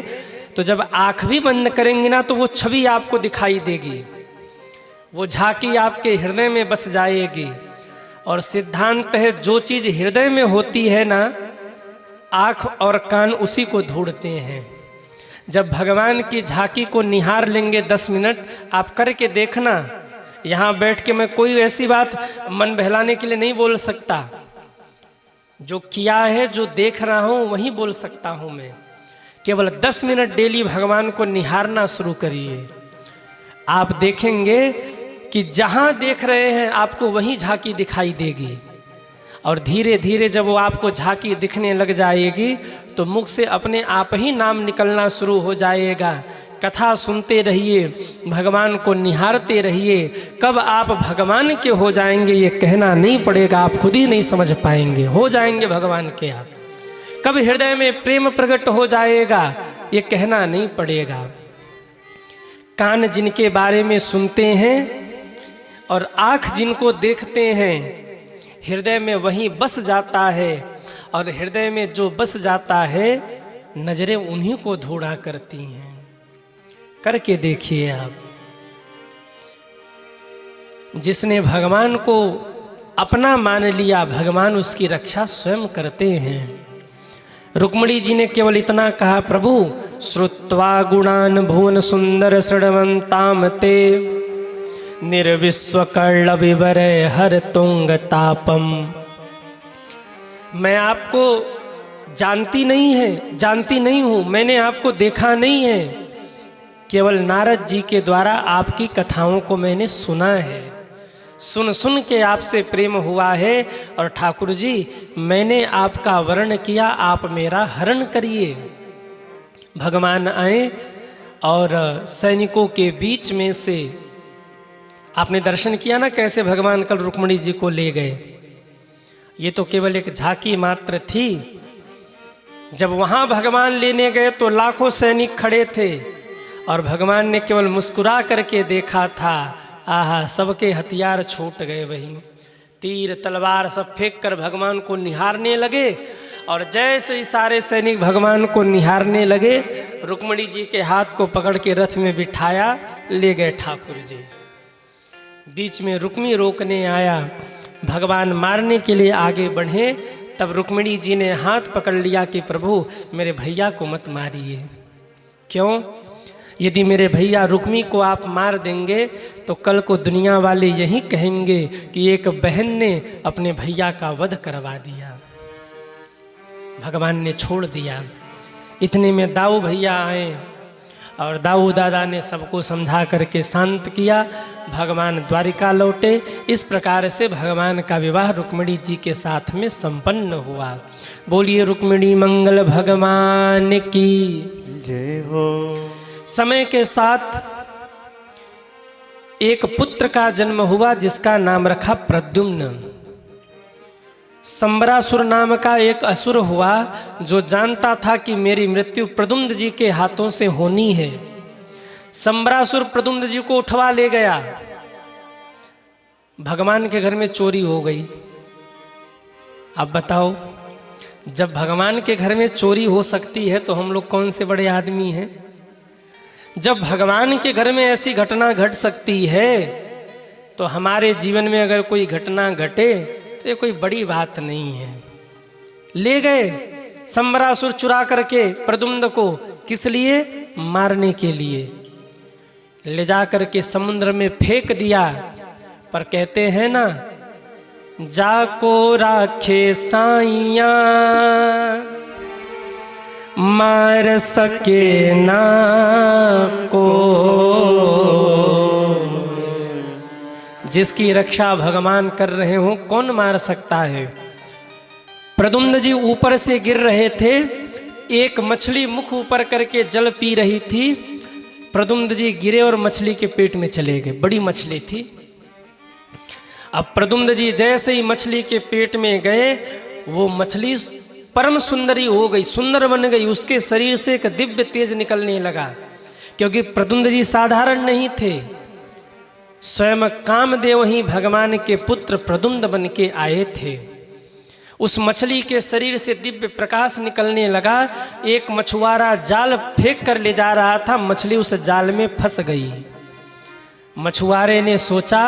तो जब आँख भी बंद करेंगे ना तो वो छवि आपको दिखाई देगी, वो झांकी आपके हृदय में बस जाएगी। और सिद्धांत है, जो चीज़ हृदय में होती है ना, आँख और कान उसी को ढूंढते हैं। जब भगवान की झांकी को निहार लेंगे 10 मिनट, आप करके देखना। यहाँ बैठ के मैं कोई ऐसी बात मन बहलाने के लिए नहीं बोल सकता, जो किया है, जो देख रहा हूँ वही बोल सकता हूँ मैं। केवल 10 मिनट डेली भगवान को निहारना शुरू करिए। आप देखेंगे कि जहाँ देख रहे हैं आपको वही झांकी दिखाई देगी। और धीरे धीरे जब वो आपको झांकी दिखने लग जाएगी तो मुख से अपने आप ही नाम निकलना शुरू हो जाएगा। कथा सुनते रहिए, भगवान को निहारते रहिए। कब आप भगवान के हो जाएंगे ये कहना नहीं पड़ेगा, आप खुद ही नहीं समझ पाएंगे। हो जाएंगे भगवान के आप। कब हृदय में प्रेम प्रकट हो जाएगा ये कहना नहीं पड़ेगा। कान जिनके बारे में सुनते हैं और आँख जिनको देखते हैं, हृदय में वहीं बस जाता है। और हृदय में जो बस जाता है, नजरें उन्हीं को ढूंढा करती हैं। करके देखिए आप। जिसने भगवान को अपना मान लिया, भगवान उसकी रक्षा स्वयं करते हैं। रुक्मिणी जी ने केवल इतना कहा, प्रभु श्रुत्वा गुणान भुवन सुंदर सृणवंताम ते निर्विश्वकर्ण विवरय हर तुंग तापम। मैं आपको जानती नहीं हूँ, मैंने आपको देखा नहीं है। केवल नारद जी के द्वारा आपकी कथाओं को मैंने सुना है, सुन सुन के आपसे प्रेम हुआ है। और ठाकुर जी मैंने आपका वर्ण किया, आप मेरा हरण करिए। भगवान आए और सैनिकों के बीच में से, आपने दर्शन किया ना कैसे भगवान कल रुक्मिणी जी को ले गए। ये तो केवल एक झांकी मात्र थी। जब वहाँ भगवान लेने गए तो लाखों सैनिक खड़े थे और भगवान ने केवल मुस्कुरा करके देखा था। आहा, सबके हथियार छूट गए। वहीं तीर तलवार सब फेंक कर भगवान को निहारने लगे। और जैसे ही सारे सैनिक भगवान को निहारने लगे, रुक्मिणी जी के हाथ को पकड़ के रथ में बिठाया, ले गए ठाकुर जी। बीच में रुक्मी रोकने आया, भगवान मारने के लिए आगे बढ़े, तब रुक्मिणी जी ने हाथ पकड़ लिया कि प्रभु मेरे भैया को मत मारिए। क्यों? यदि मेरे भैया रुक्मी को आप मार देंगे तो कल को दुनिया वाले यही कहेंगे कि एक बहन ने अपने भैया का वध करवा दिया। भगवान ने छोड़ दिया। इतने में दाऊ भैया आए और दाऊ दादा ने सबको समझा करके शांत किया। भगवान द्वारिका लौटे। इस प्रकार से भगवान का विवाह रुक्मिणी जी के साथ में संपन्न हुआ। बोलिए रुक्मिणी मंगल भगवान की जय हो। समय के साथ एक पुत्र का जन्म हुआ जिसका नाम रखा प्रद्युम्न। संबरासुर नाम का एक असुर हुआ जो जानता था कि मेरी मृत्यु प्रद्युम्न जी के हाथों से होनी है। संबरासुर प्रद्युम्न जी को उठवा ले गया। भगवान के घर में चोरी हो गई। अब बताओ, जब भगवान के घर में चोरी हो सकती है तो हम लोग कौन से बड़े आदमी हैं। जब भगवान के घर में ऐसी घटना घट सकती है तो हमारे जीवन में अगर कोई घटना घटे तो ये कोई बड़ी बात नहीं है। ले गए संबरासुर चुरा करके प्रद्युम्न को, किस लिए? मारने के लिए। ले जा करके समुद्र में फेंक दिया। पर कहते हैं ना, जाको राखे साइया मार सके ना को। जिसकी रक्षा भगवान कर रहे हो कौन मार सकता है? प्रद्युम्न जी ऊपर से गिर रहे थे, एक मछली मुख ऊपर करके जल पी रही थी। प्रद्युम्न जी गिरे और मछली के पेट में चले गए, बड़ी मछली थी। अब प्रद्युम्न जी जैसे ही मछली के पेट में गए, वो मछली परम सुंदरी हो गई, सुंदर बन गई। उसके शरीर से एक दिव्य तेज निकलने लगा, क्योंकि प्रद्युम्न जी साधारण नहीं थे, स्वयं कामदेव ही भगवान के पुत्र प्रद्युम्न बन के आए थे। उस मछली के शरीर से दिव्य प्रकाश निकलने लगा। एक मछुआरा जाल फेंक कर ले जा रहा था, मछली उस जाल में फंस गई। मछुआरे ने सोचा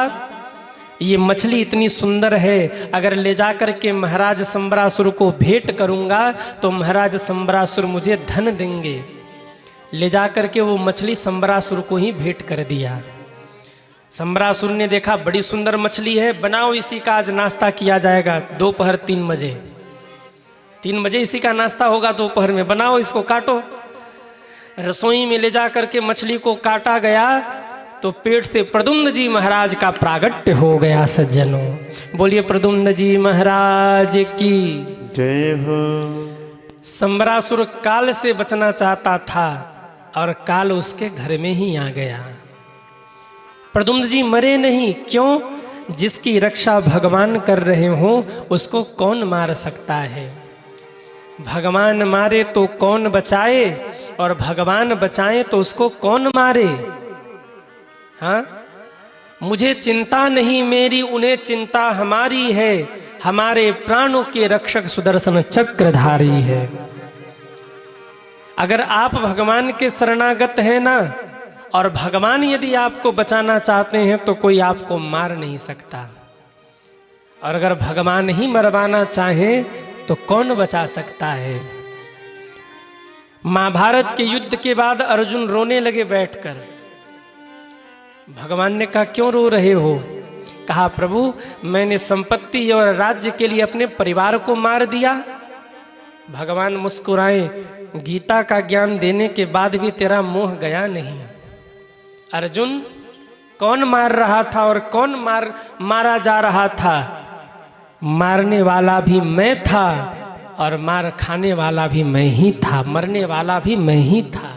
ये मछली इतनी सुंदर है, अगर ले जा कर के महाराज संबरासुर को भेंट करूंगा तो महाराज संबरासुर मुझे धन देंगे। ले जा कर के वो मछली संबरासुर को ही भेंट कर दिया। संबरासुर ने देखा बड़ी सुंदर मछली है, बनाओ इसी का आज नाश्ता किया जाएगा। दोपहर 3 बजे 3 बजे इसी का नाश्ता होगा, दोपहर में बनाओ, इसको काटो। रसोई में ले जा करके मछली को काटा गया तो पेट से प्रद्युम्न जी महाराज का प्रागट्य हो गया। सज्जनों, बोलिए प्रद्युम्न जी महाराज की जय हो। संबरासुर काल से बचना चाहता था और काल उसके घर में ही आ गया। प्रद्युम्न जी मरे नहीं, क्यों? जिसकी रक्षा भगवान कर रहे हो उसको कौन मार सकता है? भगवान मारे तो कौन बचाए, और भगवान बचाए तो उसको कौन मारे? हाँ, मुझे चिंता नहीं मेरी, उन्हें चिंता हमारी है। हमारे प्राणों के रक्षक सुदर्शन चक्रधारी है। अगर आप भगवान के शरणागत हैं ना, और भगवान यदि आपको बचाना चाहते हैं तो कोई आपको मार नहीं सकता। और अगर भगवान ही मरवाना चाहे तो कौन बचा सकता है? महाभारत के युद्ध के बाद अर्जुन रोने लगे बैठकर। भगवान ने कहा क्यों रो रहे हो? कहा प्रभु मैंने संपत्ति और राज्य के लिए अपने परिवार को मार दिया। भगवान मुस्कुराए, गीता का ज्ञान देने के बाद भी तेरा मोह गया नहीं। अर्जुन, कौन मार रहा था और कौन मारा जा रहा था? मारने वाला भी मैं था और मार खाने वाला भी मैं ही था, मरने वाला भी मैं ही था।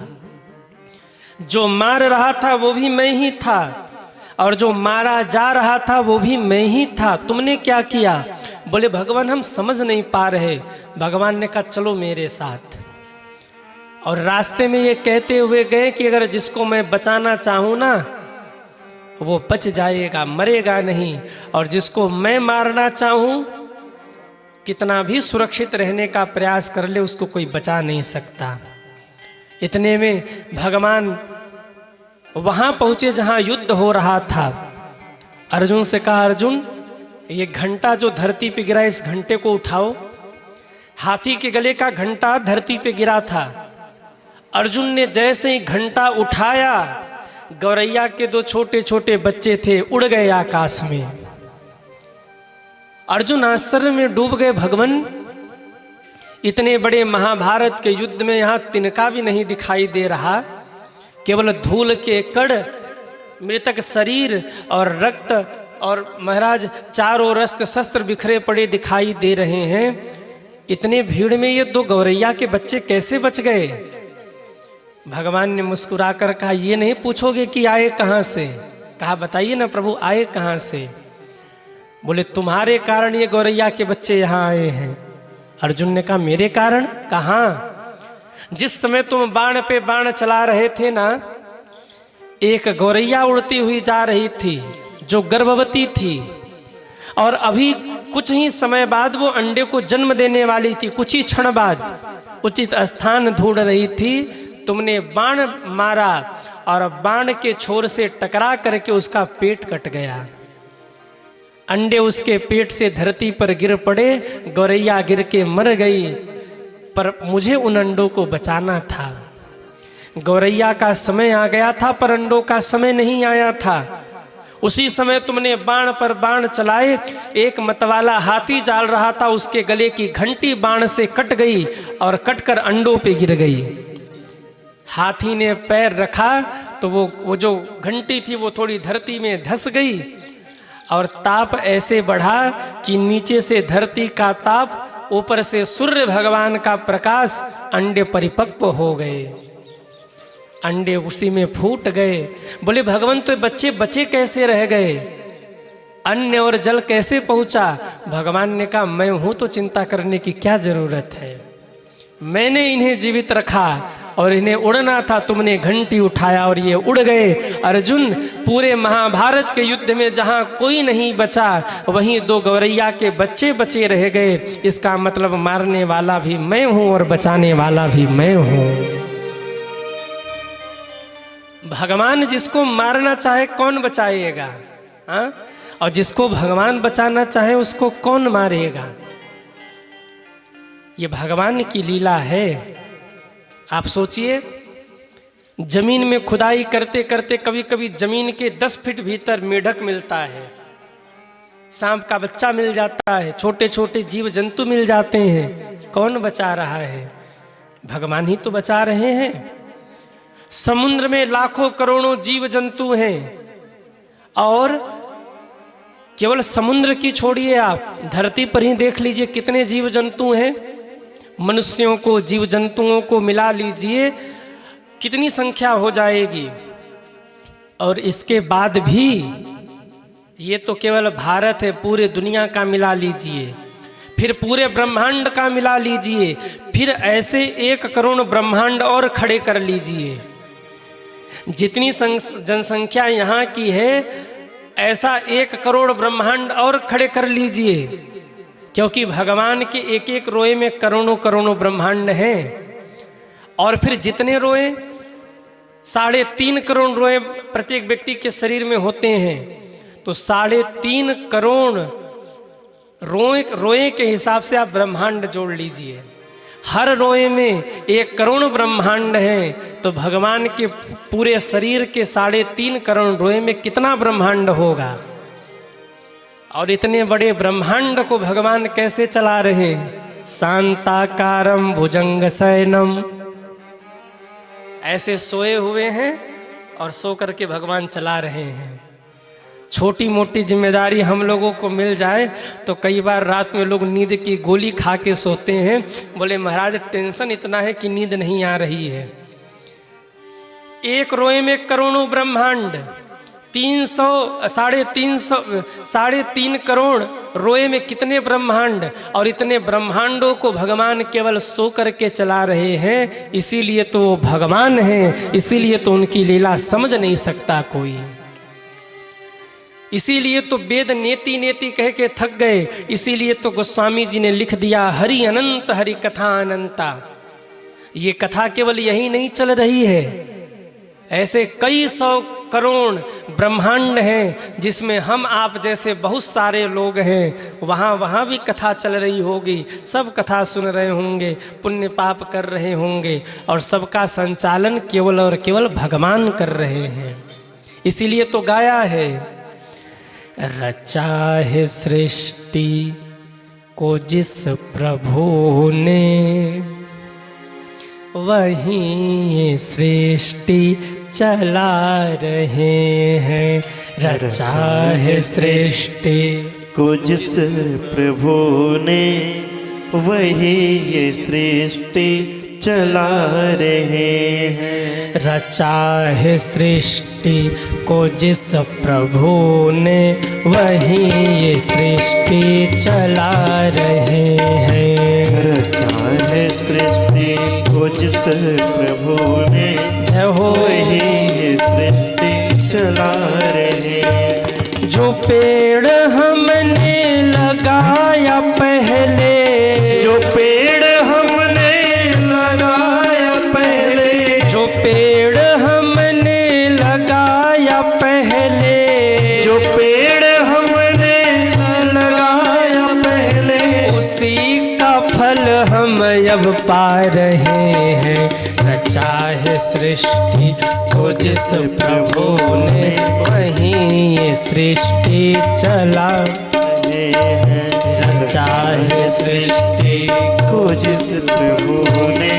जो मार रहा था वो भी मैं ही था और जो मारा जा रहा था वो भी मैं ही था। तुमने क्या किया? बोले भगवान हम समझ नहीं पा रहे। भगवान ने कहा चलो मेरे साथ। और रास्ते में ये कहते हुए गए कि अगर जिसको मैं बचाना चाहूँ ना वो बच जाएगा, मरेगा नहीं, और जिसको मैं मारना चाहूँ कितना भी सुरक्षित रहने का प्रयास कर ले उसको कोई बचा नहीं सकता। इतने में भगवान वहाँ पहुँचे जहाँ युद्ध हो रहा था। अर्जुन से कहा अर्जुन ये घंटा जो धरती पे गिरा इस घंटे को उठाओ। हाथी के गले का घंटा धरती पे गिरा था। अर्जुन ने जैसे ही घंटा उठाया गौरैया के 2 छोटे छोटे बच्चे थे उड़ गए आकाश में। अर्जुन आश्चर्य में डूब गए, भगवान इतने बड़े महाभारत के युद्ध में यहाँ तिनका भी नहीं दिखाई दे रहा, केवल धूल के कण, मृतक शरीर और रक्त और महाराज चारों अस्त्र शस्त्र बिखरे पड़े दिखाई दे रहे हैं। इतने भीड़ में ये 2 गौरैया के बच्चे कैसे बच गए? भगवान ने मुस्कुराकर कहा ये नहीं पूछोगे कि आए कहाँ से? कहा बताइए ना प्रभु आए कहाँ से? बोले तुम्हारे कारण ये गौरैया के बच्चे यहाँ आए हैं। अर्जुन ने कहा मेरे कारण? कहाँ? जिस समय तुम बाण पे बाण चला रहे थे ना, एक गौरैया उड़ती हुई जा रही थी जो गर्भवती थी और अभी कुछ ही समय बाद वो अंडे को जन्म देने वाली थी। कुछ ही क्षण बाद उचित स्थान ढूंढ रही थी। तुमने बाण मारा और बाण के छोर से टकरा करके उसका पेट कट गया। अंडे उसके पेट से धरती पर गिर पड़े, गौरैया गिर के मर गई, पर मुझे उन अंडों को बचाना था। गौरैया का समय आ गया था पर अंडों का समय नहीं आया था। उसी समय तुमने बाण पर बाण चलाए। एक मतवाला हाथी जाल रहा था, उसके गले की घंटी बाण से कट गई और कटकर अंडों पे गिर गई। हाथी ने पैर रखा तो वो जो घंटी थी वो थोड़ी धरती में धंस गई और ताप ऐसे बढ़ा कि नीचे से धरती का ताप, ऊपर से सूर्य भगवान का प्रकाश, अंडे परिपक्व हो गए। अंडे उसी में फूट गए। बोले भगवान तो बच्चे बचे कैसे रह गए, अन्न और जल कैसे पहुंचा? भगवान ने कहा मैं हूं तो चिंता करने की क्या जरूरत है, मैंने इन्हें जीवित रखा और इन्हें उड़ना था, तुमने घंटी उठाया और ये उड़ गए। अर्जुन, पूरे महाभारत के युद्ध में जहां कोई नहीं बचा वहीं 2 गौरैया के बच्चे बचे रह गए। इसका मतलब मारने वाला भी मैं हूं और बचाने वाला भी मैं हूं। भगवान जिसको मारना चाहे कौन बचाएगा? हाँ? और जिसको भगवान बचाना चाहे उसको कौन मारेगा? ये भगवान की लीला है। आप सोचिए, जमीन में खुदाई करते करते कभी कभी जमीन के 10 फीट भीतर मेढक मिलता है, सांप का बच्चा मिल जाता है, छोटे छोटे जीव जंतु मिल जाते हैं। कौन बचा रहा है? भगवान ही तो बचा रहे हैं। समुद्र में लाखों करोड़ों जीव जंतु हैं और केवल समुद्र की छोड़िए, आप धरती पर ही देख लीजिए कितने जीव जंतु हैं। मनुष्यों को, जीव जंतुओं को मिला लीजिए, कितनी संख्या हो जाएगी। और इसके बाद भी ये तो केवल भारत है, पूरे दुनिया का मिला लीजिए, फिर पूरे ब्रह्मांड का मिला लीजिए, फिर ऐसे 1 करोड़ ब्रह्मांड और खड़े कर लीजिए। जितनी जनसंख्या यहाँ की है ऐसा 1 करोड़ ब्रह्मांड और खड़े कर लीजिए, क्योंकि भगवान के एक एक रोए में करोड़ों करोड़ों ब्रह्मांड हैं। और फिर जितने रोए, 3.5 करोड़ रोए प्रत्येक व्यक्ति के शरीर में होते हैं, तो 3.5 करोड़ रोए के हिसाब से आप ब्रह्मांड जोड़ लीजिए। हर रोए में 1 करोड़ ब्रह्मांड है, तो भगवान के पूरे शरीर के 3.5 करोड़ रोए में कितना ब्रह्मांड होगा? और इतने बड़े ब्रह्मांड को भगवान कैसे चला रहे हैं? शांताकारम भुजंग शयनम, ऐसे सोए हुए हैं और सो करके भगवान चला रहे हैं। छोटी मोटी जिम्मेदारी हम लोगों को मिल जाए तो कई बार रात में लोग नींद की गोली खा के सोते हैं। बोले महाराज टेंशन इतना है कि नींद नहीं आ रही है। 1 रोए में करोड़ों ब्रह्मांड, 3.5 करोड़ रोए में कितने ब्रह्मांड, और इतने ब्रह्मांडों को भगवान केवल सो करके चला रहे हैं। इसीलिए तो वो भगवान हैं, इसीलिए तो उनकी लीला समझ नहीं सकता कोई। इसीलिए तो वेद नेति नेति कह के थक गए। इसीलिए तो गोस्वामी जी ने लिख दिया हरि अनंत हरि कथा अनंता। ये कथा केवल यही नहीं चल रही है, ऐसे कई 100 करोड़ ब्रह्मांड हैं जिसमें हम आप जैसे बहुत सारे लोग हैं। वहाँ भी कथा चल रही होगी, सब कथा सुन रहे होंगे, पुण्य पाप कर रहे होंगे, और सबका संचालन केवल और केवल भगवान कर रहे हैं। इसीलिए तो गाया है, रचा है सृष्टि को जिस प्रभु ने, वही ये सृष्टि चला रहे हैं। रचा है सृष्टि को जिस प्रभु ने, वही ये सृष्टि चला रहे हैं। रचा है सृष्टि को जिस प्रभु ने, वही ये सृष्टि चला रहे हैं। रचा है सृष्टि को जिस प्रभु ने, वही ये सृष्टि चला रहे हैं। जो पेड़ हमने लगाया पहले, जो पेड़ हमने लगाया पहले, जो फल हम अब पा रहे हैं। रचा है सृष्टि को जिस प्रभु ने, वहीं ये सृष्टि चला रहे हैं। रचा है सृष्टि को जिस प्रभु ने,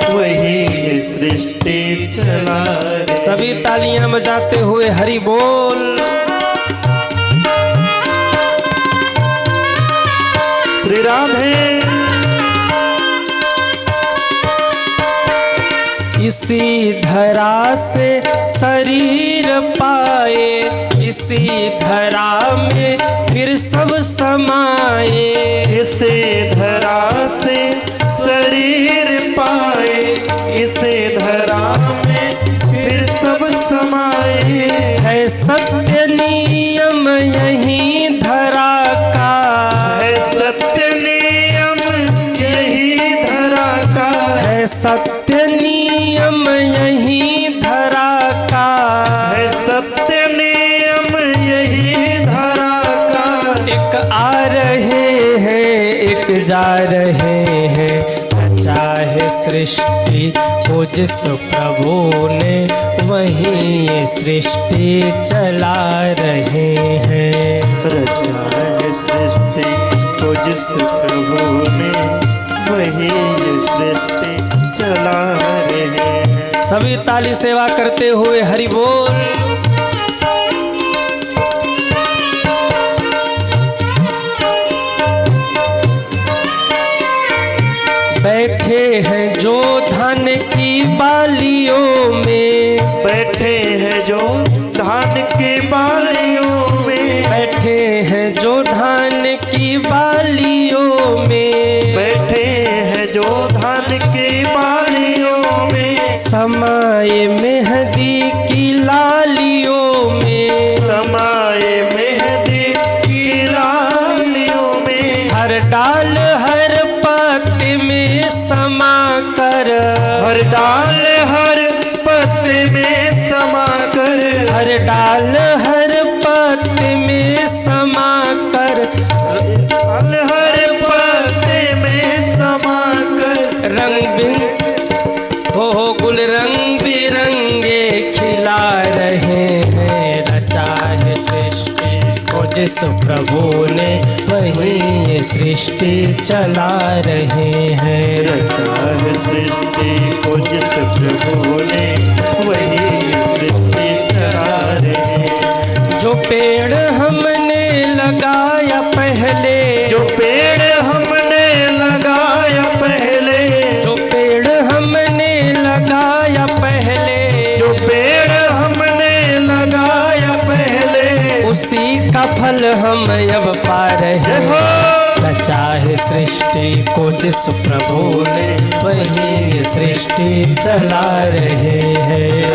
वही ये सृष्टि चला रहे। सभी तालियां बजाते हुए हरि बोल। श्री राधे। इसी धरा से शरीर पाए, इसी धरा में फिर सब समाए। इसे धरा से शरीर पाए, इसे धरा में फिर सब समाए। है सत्य नियम यही धरा का, है सत्य नियम यही धरा का, है सत्य नियम यही धरा का, है सत्य नियम यही धरा का। एक आ रहे हैं एक जा रहे हैं। रचा है सृष्टि को जिस प्रभु ने, वहीं ये सृष्टि चला रहे हैं। रचा है सृष्टि को जिस प्रभु ने, वही ये सृष्टि चला रहे हैं। सभी ताली सेवा करते हुए हरि बोल। बैठे हैं जो धान की बालियों में, बैठे हैं जो धान की बालियों में, बैठे हैं जो धान की बालियों में, बैठे हैं जो धान की बालियों में। समाए मेहंदी की लालियों में, समाए मेहंदी की लालियों में। हर डाल हर पत्ते में समा कर, हर डाल हर पत्ते में समा कर, हर डाल हर पत्ते में समा कर, डाल हर पत्ते में समा कर। रंग बिंग हो गुल रंग बिरंगे खिला रहे हैं। रचा है सृष्टि को जिस प्रभु ने, वहीं ये सृष्टि चला रहे हैं। रचा है सृष्टि को जिस प्रभु ने, वही ये सृष्टि चला रहे हैं। जो पेड़ हमने लगाया पहले, जो पेड़ हमने लगाया पहले, जो पेड़ हमने लगाया पहले, जो पेड़ हमने लगाया पहले, उसी का फल हम अब पा रहे हैं। रचा है सृष्टि को जिस प्रभु ने, वहीं ये सृष्टि चला रहे हैं।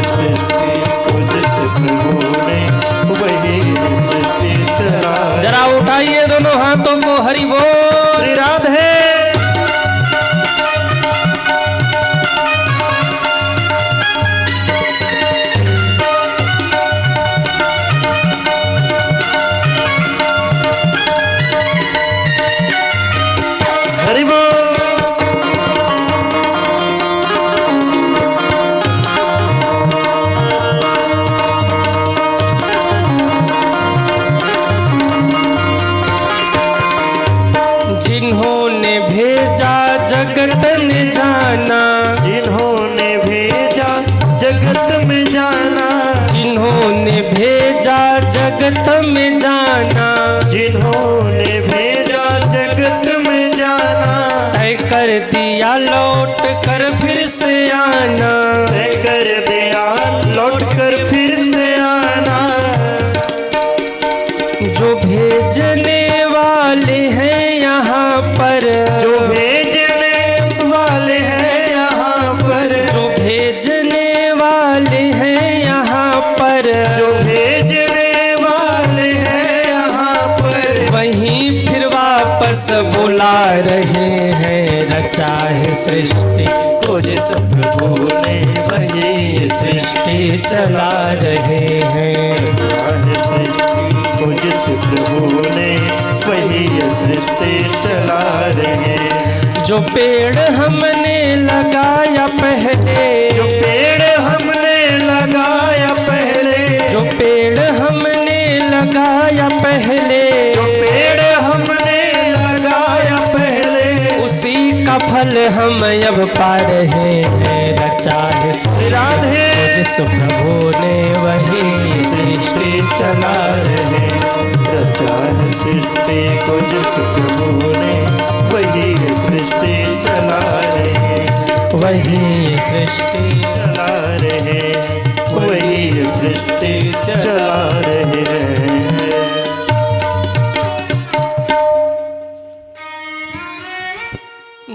सृष्टि को जिस प्रभु ने, वही ये सृष्टि चला। जरा उठाइए दोनों हाथों को हरि बोल। श्री राधे। हरि बोल। जिन्होंने भेजा जगत ने जाना, जिन्होंने भेजा जगत में जाना, जिन्होंने भेजा जगत में जाना, जिन्होंने भेजा जगत में जाना। तय कर दिया लौट कर फिर से आना, तय कर दिया लौट कर फिर से आना। जो भेजने वाले हैं यहाँ पर, जो भेजने वाले हैं यहाँ पर, जो भेजने वाले हैं यहाँ पर, जो भेजने वाले हैं यहाँ पर, वहीं फिर वापस बुला रहे हैं। रचा है सृष्टि को जिस प्रभु ने, वही सृष्टि चला रहे हैं। सृष्टि को जिस जिस प्रभु ने वही ये सृष्टि चला रहे। जो पेड़ हमने लगाया पहले, जो पेड़ हमने लगाया पहले, जो पेड़ हमने लगाया पहले, जो पेड़ हमने लगाया पहले, उसी का फल हम अब पा रहे हैं। रचा है राधे जिस प्रभु ने वही सृष्टि चला रहे। रचा है सृष्टि को जिस प्रभु ने वही ये सृष्टि चला रहे। वही सृष्टि चला रहे, वही ये सृष्टि चला रहे।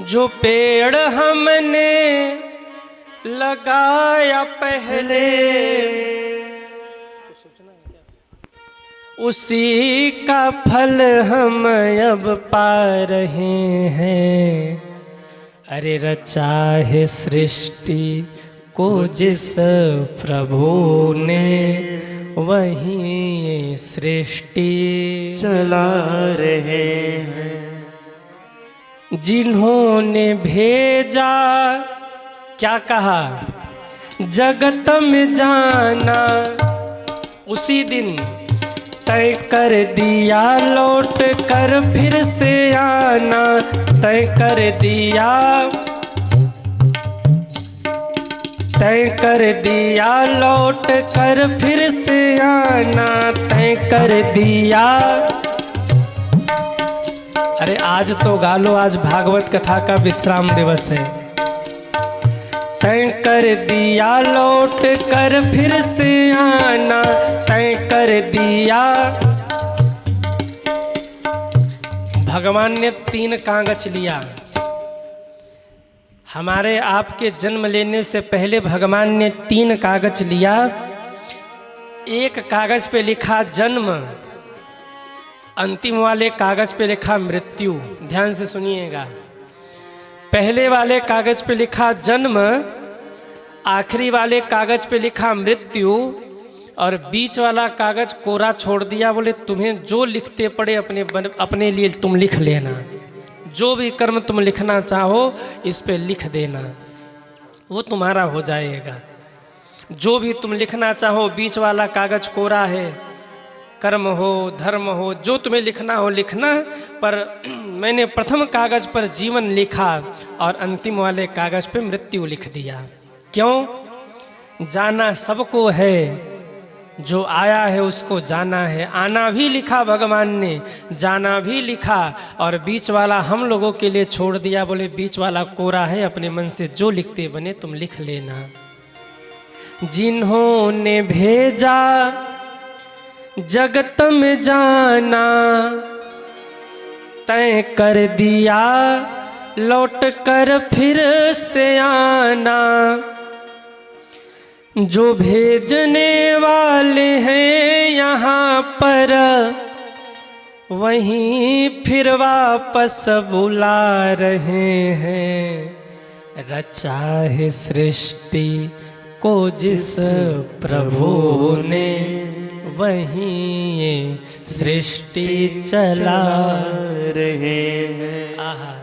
जो पेड़ हमने लगाया पहले, उसी का फल हम अब पा रहे हैं। अरे रचा है सृष्टि को जिस प्रभु ने वही ये सृष्टि चला रहे हैं। जिन्होंने भेजा, क्या कहा, जगत में जाना, उसी दिन तय कर दिया लौट कर फिर से आना। तय कर दिया, तय कर दिया लौट कर फिर से आना। तय कर दिया। अरे आज तो गा लो, आज भागवत कथा का विश्राम दिवस है। तय कर दिया लौट कर फिर से आना। तय कर दिया। भगवान ने 3 कागज लिया। हमारे आपके जन्म लेने से पहले भगवान ने 3 कागज लिया। एक कागज पे लिखा जन्म, अंतिम वाले कागज पे लिखा मृत्यु। ध्यान से सुनिएगा। पहले वाले कागज पे लिखा जन्म, आखिरी वाले कागज पे लिखा मृत्यु, और बीच वाला कागज कोरा छोड़ दिया। बोले तुम्हें जो लिखते पड़े अपने लिए तुम लिख लेना। जो भी कर्म तुम लिखना चाहो इस पे लिख देना, वो तुम्हारा हो जाएगा। जो भी तुम लिखना चाहो, बीच वाला कागज कोरा है, कर्म हो धर्म हो जो तुम्हें लिखना हो लिखना। पर मैंने प्रथम कागज पर जीवन लिखा और अंतिम वाले कागज पे मृत्यु लिख दिया। क्यों? जाना सबको है, जो आया है उसको जाना है। आना भी लिखा भगवान ने, जाना भी लिखा, और बीच वाला हम लोगों के लिए छोड़ दिया। बोले बीच वाला कोरा है, अपने मन से जो लिखते बने तुम लिख लेना। जिन्होंने भेजा जगत में जाना, तय कर दिया लौट कर फिर से आना। जो भेजने वाले हैं यहाँ पर, वहीं फिर वापस बुला रहे हैं। रचा है सृष्टि को जिस प्रभु ने, वहीं ये सृष्टि चला रहे हैं। आहा।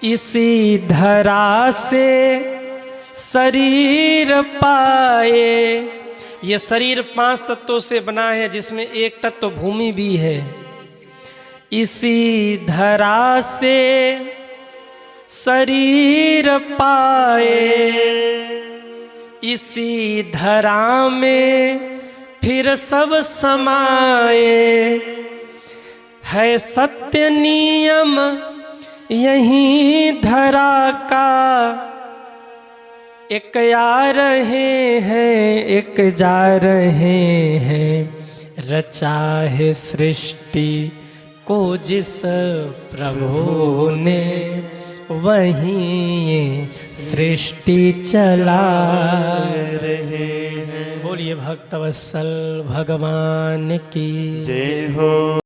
इसी धरा से शरीर पाए। ये शरीर 5 तत्वों से बना है, जिसमें एक तत्व भूमि भी है। इसी धरा से शरीर पाए, इसी धरा में फिर सब समाए। है सत्य नियम यही धरा का, एक आ रहे हैं एक जा रहे हैं। रचा है सृष्टि को जिस प्रभु ने, वहीं ये सृष्टि चला रहे हैं। बोलिए भक्तवत्सल भगवान की जय हो।